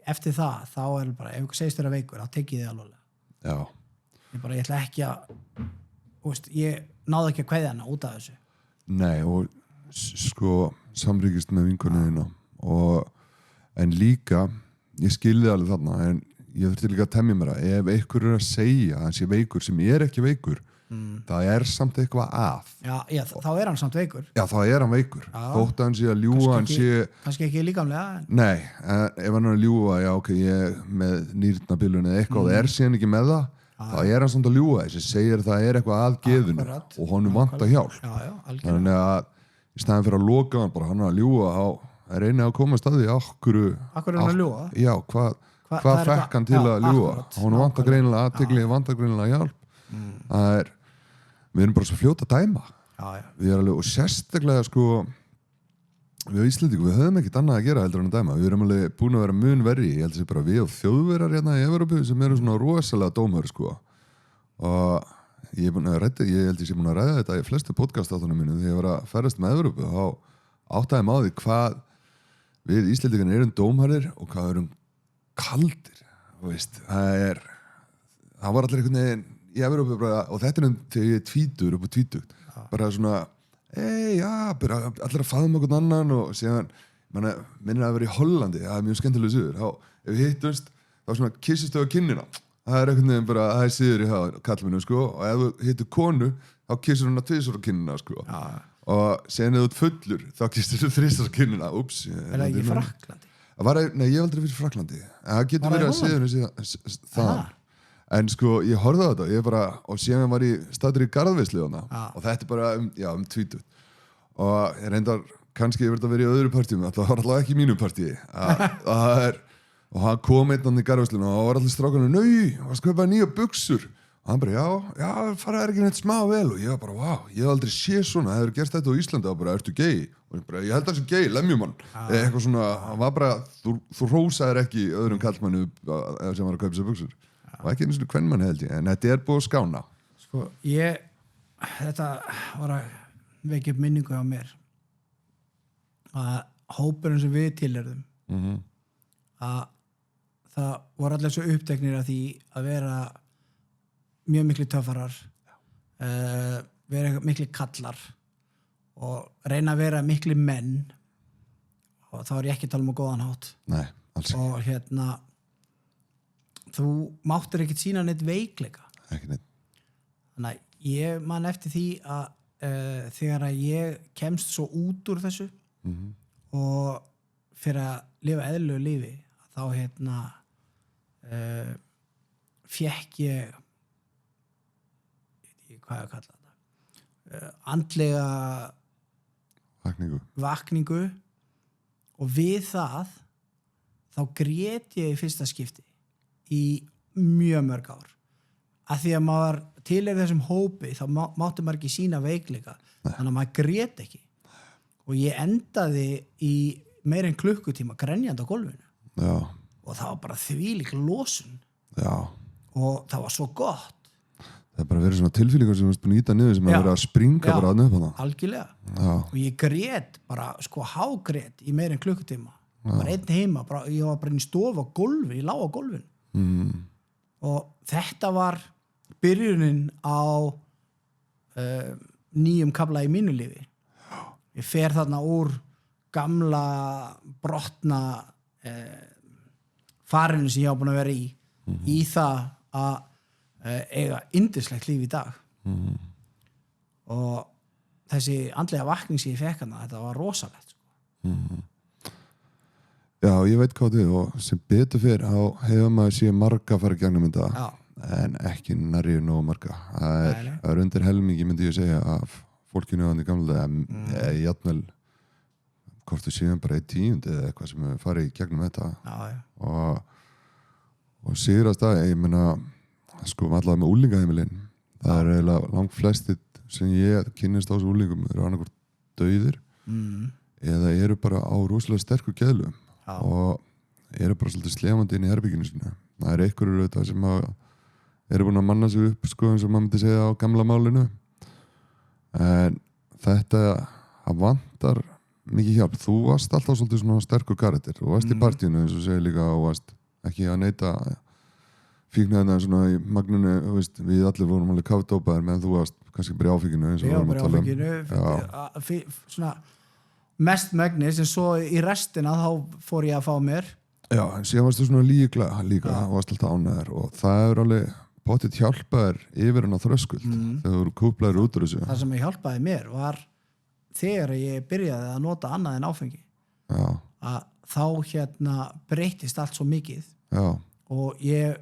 eftir það þá er bara, ef ykkur segist þér að veikur þá tekið þið alveg ég ætla ekki að ég náði ekki að kveðja hana út af þessu Nei, og samríkist með vinkonuna en líka ég skilði alveg þarna en ég þurfti líka að temja mér að ef einhver er að segja að hann sé veikur sem ég er ekki veikur það er samt eitthvað að þá er hann samt veikur þá er hann veikur þótt að hann sé að ljúga kannski ekki líkamlega Nei, ef hann er að ljúga ég með nýrnapillun eða eitthvað það er síðan ekki með það þá er hann samt að ljúga þessi segir það er eitthvað að geðinu og honum vantar hjálp þannig að í staðin fyrir að loka hann er að ljúga þá reyna að komast að því akkur er hann að ljúga hvað fekk hann til að ljúga honum vantar greinilega athygli vantar greinilega hjálp við erum bara svo fljóta að dæma við erum alveg, og sérstaklega við á Íslendingum, við höfum ekkert annað að gera heldur en að dæma, við erum alveg búin að vera mun verri, ég held að sé bara við og þjóðverjar hérna í Evrópu sem eru svona rosalega dómur og ég held að ég sé búin að ræða þetta í flestu podcastáttunum mínu þegar ég var að ferðast með Evrópu, þá áttaði á því hvað við Íslendingar erum dómharðir og hvað erum kaldir, þú veist, það var allir einhvern veginn í Evrópu bara, og þetta þegar ég tvítur upp á tvítugt, bara svona bara allir að faðma okkur annan og síðan, minnir að vera í Hollandi, það mjög skemmtilega siður, þá ef við hittumst, þá svona kissist þau á kinnina, það einhvern veginn bara, það siður í kallminu, sko, og ef þú hittur konu, þá kissur hún að tvisar á kinnina, sko, og síðan ef þú ert fullur, þá kissur þú þrisar á kinnina, ups. Það ekki í Frakklandi? Nei, ég hef aldrei verið í Frakklandi, það getur verið að siður það. En sko, ég horfði á þetta, ég bara, og síðan var ég staddur í garðveislu þarna, og þetta bara tvítugt. Og ég reyndar, kannski ég verið að vera í öðru partíum, það var alltaf ekki í mínu partíi. Og hann kom einn í garðveisluna og var allir strákanum, hann sköpaði nýja buxur. Og hann bara, já, faraði ekki neitt smá vel. Og ég var bara, vá, ég hef aldrei séð svona, hefur gert þetta á Íslandi, og bara, ertu gay? Og ég bara, ég held að það sé gay, lemjumann. Eitthvað svona, hann var bara, þú hrósaðir ekki öðrum kallmannu sem var að kaupa sér buxur. Og ekki einu svona kvennmann held ég, en þetta búið að skána. Sko, þetta var að vekja upp minningu á mér að hópurinn sem við tilherðum að það voru allir svo uppteknir af því að vera mjög miklu töffarar, vera miklu kallar og reyna að vera miklu menn, og þá er ég ekki að tala um á góðan hátt. Nei, alls ekki. Og þú máttur ekkert sína neitt veikleika. Ekki neitt. Þannig að ég man eftir því að þegar að ég kemst svo út úr þessu og fyrir að lifa eðlilegu lífi, þá fékk ég hvað ég kalla þetta, andlega vakningu, og við það þá grét ég í fyrsta skipti í mjög mörg ár, að því að maður til þessum hópi, þá mátti maður ekki sína veikleika, þannig að maður grét ekki, og ég endaði í meira en klukkutíma grenjandi á gólfinu. Já. Og það var bara þvílík losun. Já. Og það var svo gott. Það bara verið svona tilfýlingar sem varst búin að íta niður sem að vera að springa bara að nöfna það. Algjörlega. Já. Og ég grét bara, hágrét í meira en klukkutíma. Bara einn heima, ég var bara í stofu á gólfi, ég lá á gólfinu. Og þetta var byrjunin á nýjum kafla í mínu lífi. Ég fer þarna úr gamla brotna farinu sem ég hafa búin að vera í það að eiga yndislegt líf í dag. Og þessi andlega vakning sem ég fekk hana, þetta var rosalegt. Já, ég veit hvað þið, og sem betur fyrir hefur maður séð marga fara gegnum þetta, en ekki nærri nóg marga. Það er undir helmingi, myndi ég segja, af fólkinu á því gamla, jafnvel hvort við séum bara 1/10 eða eitthvað sem við farið í gegnum þetta. Og sigrast það, ég meina, sko, allavega með úlingaheimilin, það er eiginlega langt flestir sem ég kynnist á þessu úlingum, eru annarkvort dauðir eða eru bara á rosalega sterku geðlum og eru bara svolítið slefandi inn í herbygginu sinna. Það er einhverjur auðvitað sem eru búin að manna sig upp, sko, eins og maður myndi segja á gamla málinu, en þetta vantar mikið hjálp. Þú varst alltaf svolítið svona sterkur karakter, þú varst í partíinu eins og segir líka, og varst ekki að neita fíknæðina svona í magninu, við allir vorum alveg kafdópaðir, meðan þú varst kannski bara í áfíkinu eins og vorum að tala um. Svona mest megnis, en svo í restina þá fór ég að fá mér. Já, en síðan varstu svona líka, varst alltaf ánæður, og það er alveg potið hjálpaðir yfir hann á þröskuld þegar þú eru kúplaðir út úr þessu. Það sem hjálpaði mér var þegar ég byrjaði að nota annað en áfengi. Já. Að þá breytist allt svo mikið. Já. Og ég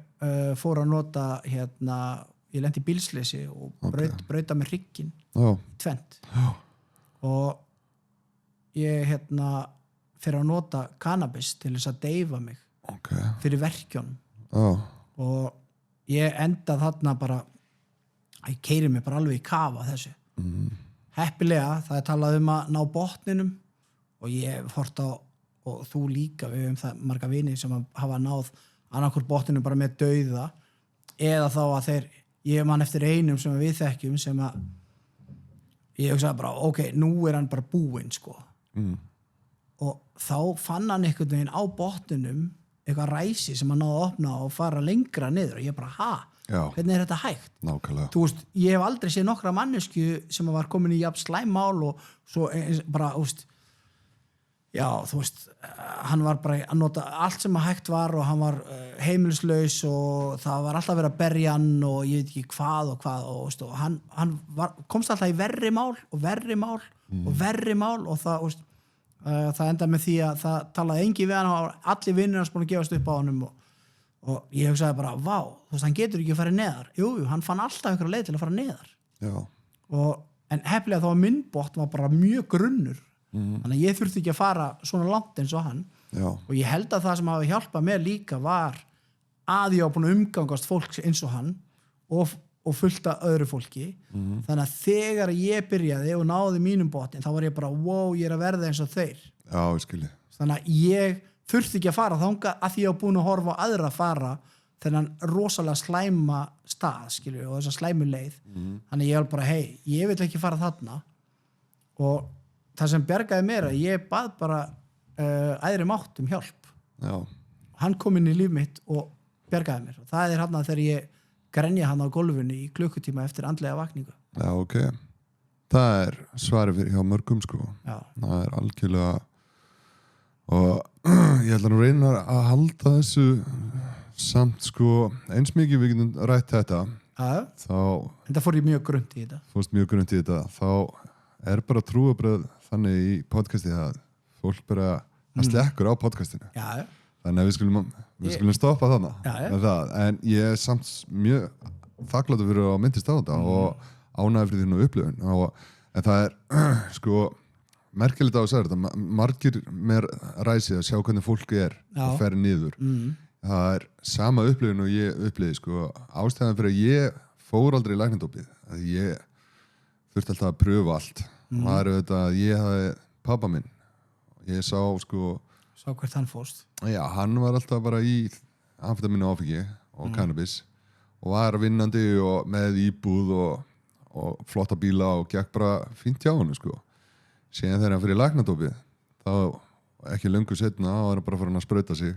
fór að nota ég lenti í bílsleysi og brauta með hrygginn tvennt. Já. Og ég fyrir að nota kannabis til þess að deyfa mig fyrir verkjónum. Já. Og ég enda þarna bara, ég keyri mig bara alveg í kafa þessu. Heppilega, það er talað um að ná botninum, og ég hort á, og þú líka, við höfum það marga vini sem hafa náð annarkvort botninum bara með dauða, eða þá að ég man eftir einum sem við þekkjum sem að ég hugsaði bara, ok, nú er hann bara búinn, sko. og þá fann hann einhvern veginn á botninum eitthvað ræsi sem hann náði að opna og fara lengra niður og ég bara, Já. hvernig þetta hægt? Nákvæmlega. Þú veist, ég hef aldrei séð nokkra mannesku sem var komin í jafn slæmmál og svo bara, þú veist, já, þú veist, hann var bara að nota allt sem hægt var og hann var heimilislaus og það var alltaf verið að berja hann og ég veit ekki hvað og veist, og hann komst alltaf í verri mál og verri mál og verri mál og það, veist, það endaði með því að það talaði engi við hann og allir vinnir hans búin að gefast upp á honum og ég hugsaði bara, vá, þú veist, hann getur ekki að fara neðar. Jú, hann fann alltaf einhverja leið til að fara neðar. Já. En hefnilega þá að minn botn var bara mjög grunnur. Þannig að ég þurfti ekki að fara svona langt eins og hann. Já. Og ég held að það sem hafi hjálpað mér líka var að ég var búin að umgangast fólk eins og hann og fullt af öðru fólki. Þannig að þegar ég byrjaði og náði mínum botn, þá var ég bara, wow, ég er að verða eins og þeir. Já, ég skilji. Þannig að ég þurfti ekki að fara þangað að því ég var búin að horfa á aðra að fara þennan rosalega slæma stað, skilju, og þessa slæmu leið. Þannig ég var bara, ég vil ekki fara þarna og það sem bjargaði mér að ég bað bara æðri mátt hjálp. Já. Hann kom inn í líf mitt og bjargaði mér og það er hann þegar ég grenja hann á gólfinu í klukkutíma eftir andlega vakningu. Já, ok. Það er svarið fyrir hjá mörgum, sko. Já. Það er algjörlega og ég ætla nú að reyna að halda þessu samt, sko, eins mikið við getum rætt þetta. Þá þetta fór ég mjög grunnt í þetta. Fórst mjög grunnt í þetta. Þá er bara trúarbröð þannig í podcasti að fólk bara að slekkur á podcastinu. Já. Þannig að við skulum stoppa þarna. Já. En ég er samt mjög þakklátur fyrir að myndist á þetta og ánægður fyrir þínu upplifun. En það er, sko, merkilegt á að segja þetta, margir með ræsið að sjá hvernig fólki er og fer niður. Það er sama upplifun og ég upplifi, sko, ástæðan fyrir að ég fór aldrei í læknadópið, að ég þurfti alltaf að pröfa allt. Það er auðvitað að ég hafði pappa minn, ég sá, sko, hvert hann fórst. Já, hann var alltaf bara í amfetamín og áfengi og cannabis og var vinnandi og með íbúð og flotta bíla og gekk bara fínt hjá hann, sko. Síðan þegar hann fyrir læknadópið, þá ekki löngu setna, þá var hann bara farin að sprauta sig.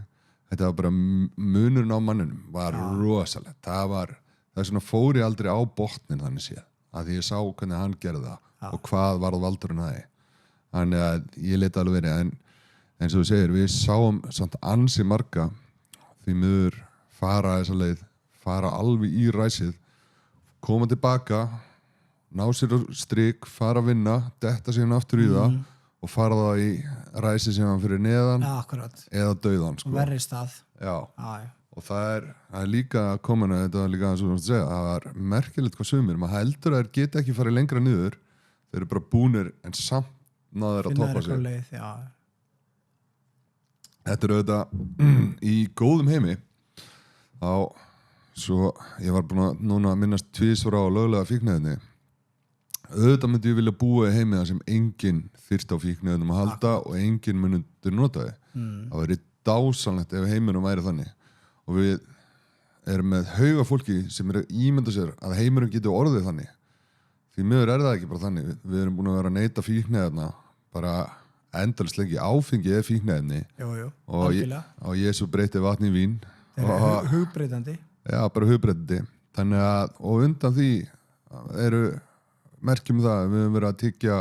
Þetta var bara munurinn á manninum, var rosalegt. Það er svona fór ég aldrei á botnin þannig séð, að því ég sá hvernig hann gerði það og hvað varð valdurinn að því. Þannig að ég leti alveg verið, en eins og þú segir, við sáum samt ansi marga því miður fara þessa leið, fara alveg í ræsið, koma tilbaka, ná sér á strik, fara að vinna, detta síðan aftur í það og fara það í ræsi sem hann fyrir neðan eða dauðan, sko. Og verri stað. Já. Og það er líka komin að þetta var líka eins og þú veist að segja, það var merkilegt hvað sumir, maður heldur að þeir geta ekki farið lengra niður, þeir eru bara búnir en samt náður að toppa sig. Leið, Þetta er auðvitað í góðum heimi svo ég var búin að núna minnast tvisvar á löglega fíkniefni. Auðvitað myndi ég vilja búa í heimi þar sem enginn þyrst á fíkniefnum að halda og enginn munundur nota þið. Það væri dásanlegt ef heiminum væri þannig og við erum með hauga fólki sem er að ímynda sér að heiminum getur orðið þannig. Því miður er það ekki bara þannig. Við erum búin að vera að neyta fíkniefna bara endalaust lengi. Áfengi er fíkniefni og Jesú breyti vatni í vín. Það er hugbreytandi. Já, bara hugbreytandi. Þannig að, og undan því eru merkjum það, við höfum verið að tyggja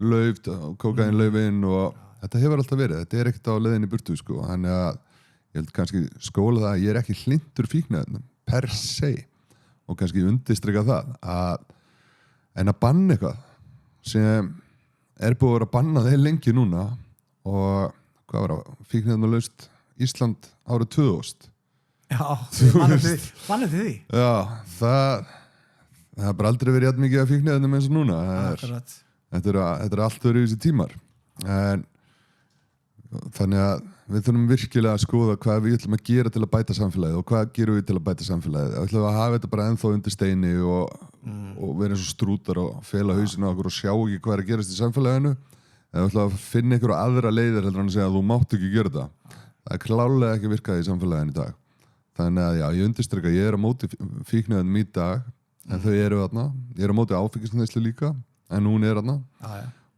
lauf, kókaín laufinn og þetta hefur alltaf verið, þetta er ekkert á leiðinni burtu, sko, þannig að ég held kannski skóla það að ég er ekki hlindur fíkniefnum per se og kannski undirstrika það en að banna eitthvað sem er búið að vera að banna þeir lengi núna og hvað var það, fíkniefnalaust Ísland árið 2000. Já, mannið því. Já, það er bara aldrei verið jafn mikið að fíkniefnum eins og núna. Þetta er allt öðru í þessi tímar. En þannig að við þurfum virkilega að skoða hvað við ætlum að gera til að bæta samfélagið og hvað gerum við til að bæta samfélagið. Við ætlum að hafa þetta bara ennþá undir steini og vera eins og strútar og fela hausinu á okkur og sjá ekki hvað er að gerast í samfélaginu. Eða við ætlum að finna einhverju aðra leiðir heldur en að segja að þú mátt ekki gera það. Það er klárlega ekki virkað í samfélaginu í dag. Þannig að já, ég undirstrika, ég er á móti fíkniefnum í dag, en þau eru þarna. Ég er á móti áfengisneyslu líka, en hún er þarna.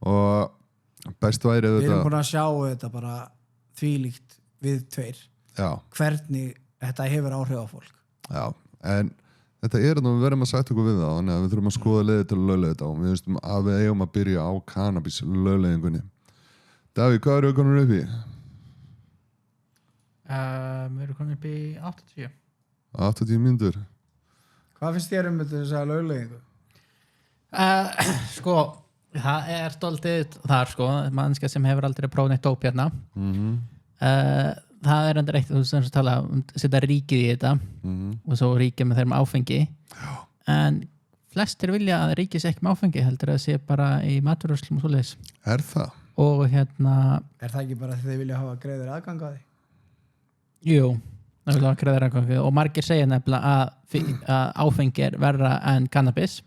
Og best væri við auðvitað erum búin að sjá þetta bara þvílíkt við tveir já, hvernig þetta hefur áhrif á fólk já, en þetta er við verðum að sætta okkur við það þannig að við þurfum að skoða leiði til að löglega þetta og við veistum að við eigum að byrja á kannabis löglegingunni. Davíð, hvað eru konur upp í? Við erum komin upp í 80. 80 mínútur. Hvað finnst þér þess að löglegingu? Sko, það er stoltið þar sko, mannska sem hefur aldrei prófað neitt dóp hérna. Það er endur eitt, þú sem tala setja ríkið í þetta og svo ríkið með þeirra áfengi. En flestir vilja að ríkið sé ekki með áfengi, heldur að það sé bara í matvöruverslum og svoleiðis. Er það? Og hérna... Er það ekki bara því þið vilja hafa greiður aðgang að því? Jú, það vilja hafa greiður aðgang að því og margir segja nefnilega að áfengi er verra en cannabis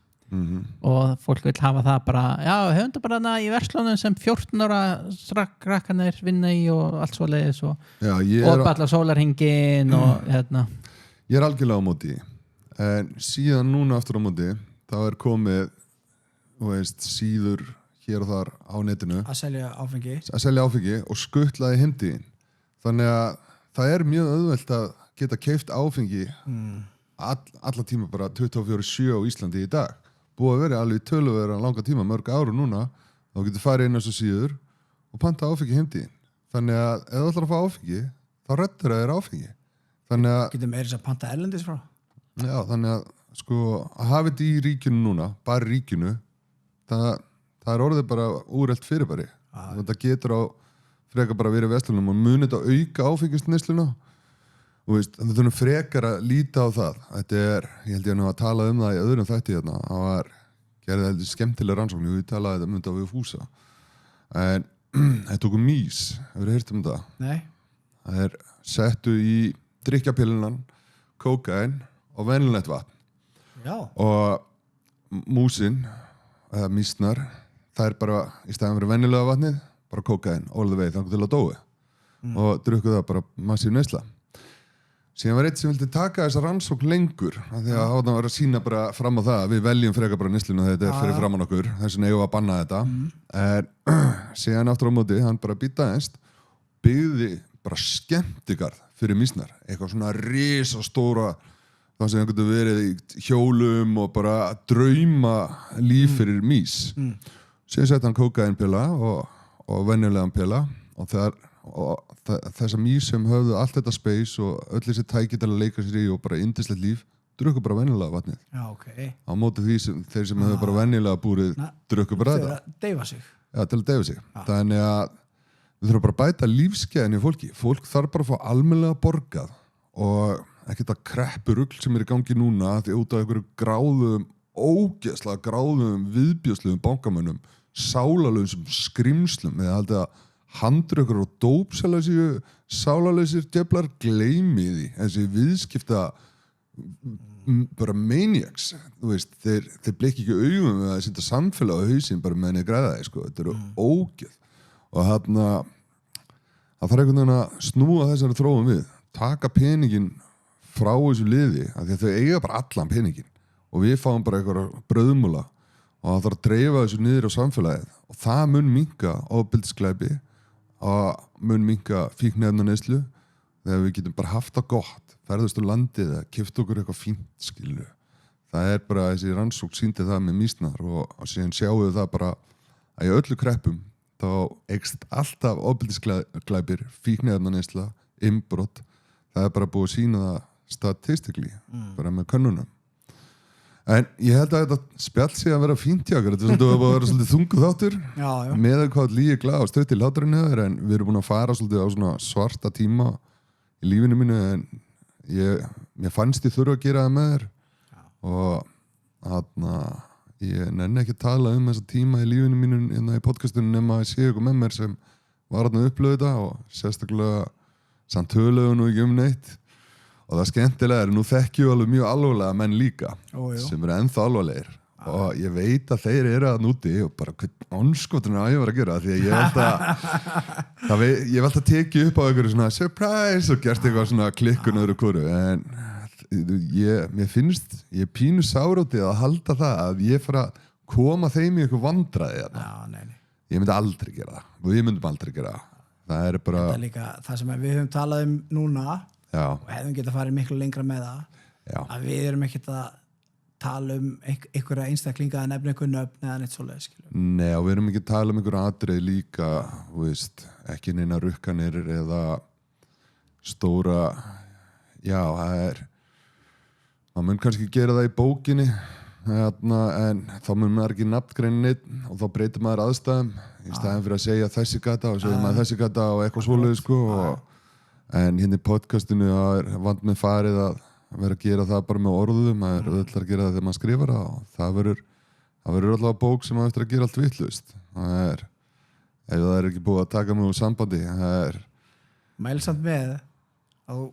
og fólk vil hafa það bara já, höfum það bara í verslunum sem 14 ára krakkanir vinna í og allt svoleiðis og allar sólarhingin og hérna. Ég er algjörlega á móti en síðan núna aftur á móti þá er komið þú veist, síður hér og þar á netinu að selja áfengi og skuttlaði heimtíðin þannig að það er mjög auðvelt að geta keypt áfengi alla tíma bara 24/7 á Íslandi í dag búið að vera alveg töluverða langa tíma mörg áru núna, þá getur farið inn á svo síður og panta áfengi heimtíðin þannig að ef þú ætlar að fá áfengi þá rettur það áfengi þannig að getur meira þess að panta erlendis frá já, þannig að sko að hafa þetta í ríkinu núna, bara ríkinu það er orðið bara úrelt fyrirbæri þetta getur á frekar bara verið vestlunum og munið þetta auka áfengisneysluna og veist, það þurfum frekar að líta á það þetta er, ég held ég nú að tala um það í öðrum þætti hérna, það var gerðið heldur skemmtilega rannsókn, við talaði þetta myndi á við fúsa en þetta tóku mís, hefur þið heyrt um það? Nei. Það er settu í drykkjapillunan kókain og venjulegt vatn já. Og músin eða mísnar, það er bara í staðan fyrir venjulega vatnið, bara kókain all the way, þannig til að dói og drukku það bara massíf neysla síðan var eitt sem vildi taka þessa rannsókn lengur af því að það var að sína bara fram á það við veljum frekar bara neysluna þegar þetta er fyrir framan okkur þess vegna eigum við að banna þetta en síðan aftur á móti hann bara býta einst byggði bara skemmtigarð fyrir mísnar eitthvað svona risastóra það sem getur verið í hjólum og bara drauma líf fyrir mís síðan sett hann kókainpilla og venjulegan pilla og þessar mís sem höfðu allt þetta space og öll þessi tæki til að leika sér í og bara yndislegt líf drukku bara venjulega vatnið já, okay. á móti því sem þeir sem höfðu bara venjulega búrið drukku bara þetta til að deyfa sig til að deyfa sig þannig að við þurfum bara að bæta lífskeiðin í fólk þarf bara að fá almennilega borgað og ekkert að kreppu rugl sem er í gangi núna því út af einhverju gráðum ógeðslega gráðum viðbjóðslegum bankamönnum sálarlausum skrimslum eða haldið að handrökkur og dópsalauðsíu sálarlausir djöflar gleymið því þessi viðskipta bara maniacs þú veist, þeir blikki ekki augum með að setja samfélag á hausinn bara með henni græðaði sko, þetta eru ógeð og þarna það þarf einhvern veginn að snúa þessari þróun við taka peningin frá þessu liði af því að þau eiga bara allan peningin og við fáum bara eitthvað brauðmúla og það þarf að dreifa þessu niður á samfélagið og það mun minnka ofbeldisglæpi og mun minnka fíkniefnaneyslu þegar við getum bara haft það gott ferðast úr landið eða keypt okkur eitthvað fínt skilu það er bara þessi rannsókn sýndi það með mísnar og síðan sjáum við það bara að í öllu kreppum þá eykst alltaf ofbeldisglæpir fíkniefnaneysla, innbrot það er bara búið að sýna það statistically bara með könnunum en ég held að þetta spjall sé að vera fínt hjá okkur þetta er að vera svolítið þungu þáttur með hvað líði glað og stöð til hláturinn hefur en við erum búin að fara svolítið á svona svarta tíma í lífinu mínu en mér fannst ég þurfa að gera það með þér og þarna ég nenni ekki að tala um þessa tíma í lífinu mínu í podcastunum nema að sé ykkur með mér sem var þarna upplöðu þetta og sérstaklega samt töluðu nú ekki neitt og það skemmtilega er nú þekkju alveg mjög alvarlega menn líka sem eru ennþá alvarlegir og ég veit að þeir eru að núti og bara hvern onskotunum að ég var að gera því að ég hef alltaf tekið upp á einhverju svona surprise og gert eitthvað svona klikkun öðru hvoru en mér finnst ég pínu sárótið að halda það að ég fara að koma þeim í eitthvað vandræði ég myndi aldrei gera það og við myndum aldrei gera það er bara þetta er líka það sem við höfum talað núna já, og hefðum getað farið miklu lengra með það já, að við erum ekkert að tala einhverja einstaklinga að nefna einhver nöfn eða neitt svoleiðis nei og við erum ekki að tala einhver atriði líka ekki neina rukkanir eða stóra já, það maður mun kannski gera það í bókinni en þá mun maður ekki nafngreina neitt og þá breytir maður aðstæðum í staðin fyrir að segja þessi gata og segja maður þessi gata og eitthvað svoleiðis sko en hérna í podcastinu er vant með farið að vera að gera það bara með orðum maður er öll að gera það þegar maður skrifar það og það verður alltaf bók sem maður eftir að gera allt vitlaust ef það er ekki búið að taka mig úr sambandi mælsamt með að þú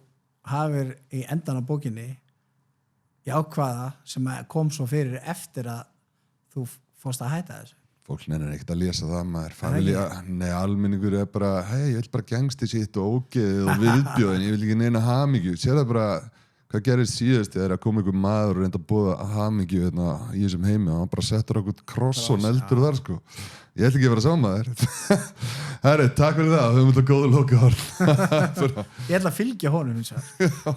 hafir í endan á bókinni jákvæða sem kom svo fyrir eftir að þú fórst að hætta þessu fólk nennir ekkert að lesa það maður almenningur er bara ég vil bara gangsti sitt og ógeðið og viðbjóðin ég vil ekki neina hamingju sér það bara hvað gerist síðast þegar að koma ykkur maður og reynda að búða hamingju í þessum heimi og hann bara settur okkur kross og neldur þar sko ég ætla ekki að vera saman herri, takk fyrir það við höfum þetta góða lokaðorð ég ætla að fylgja honum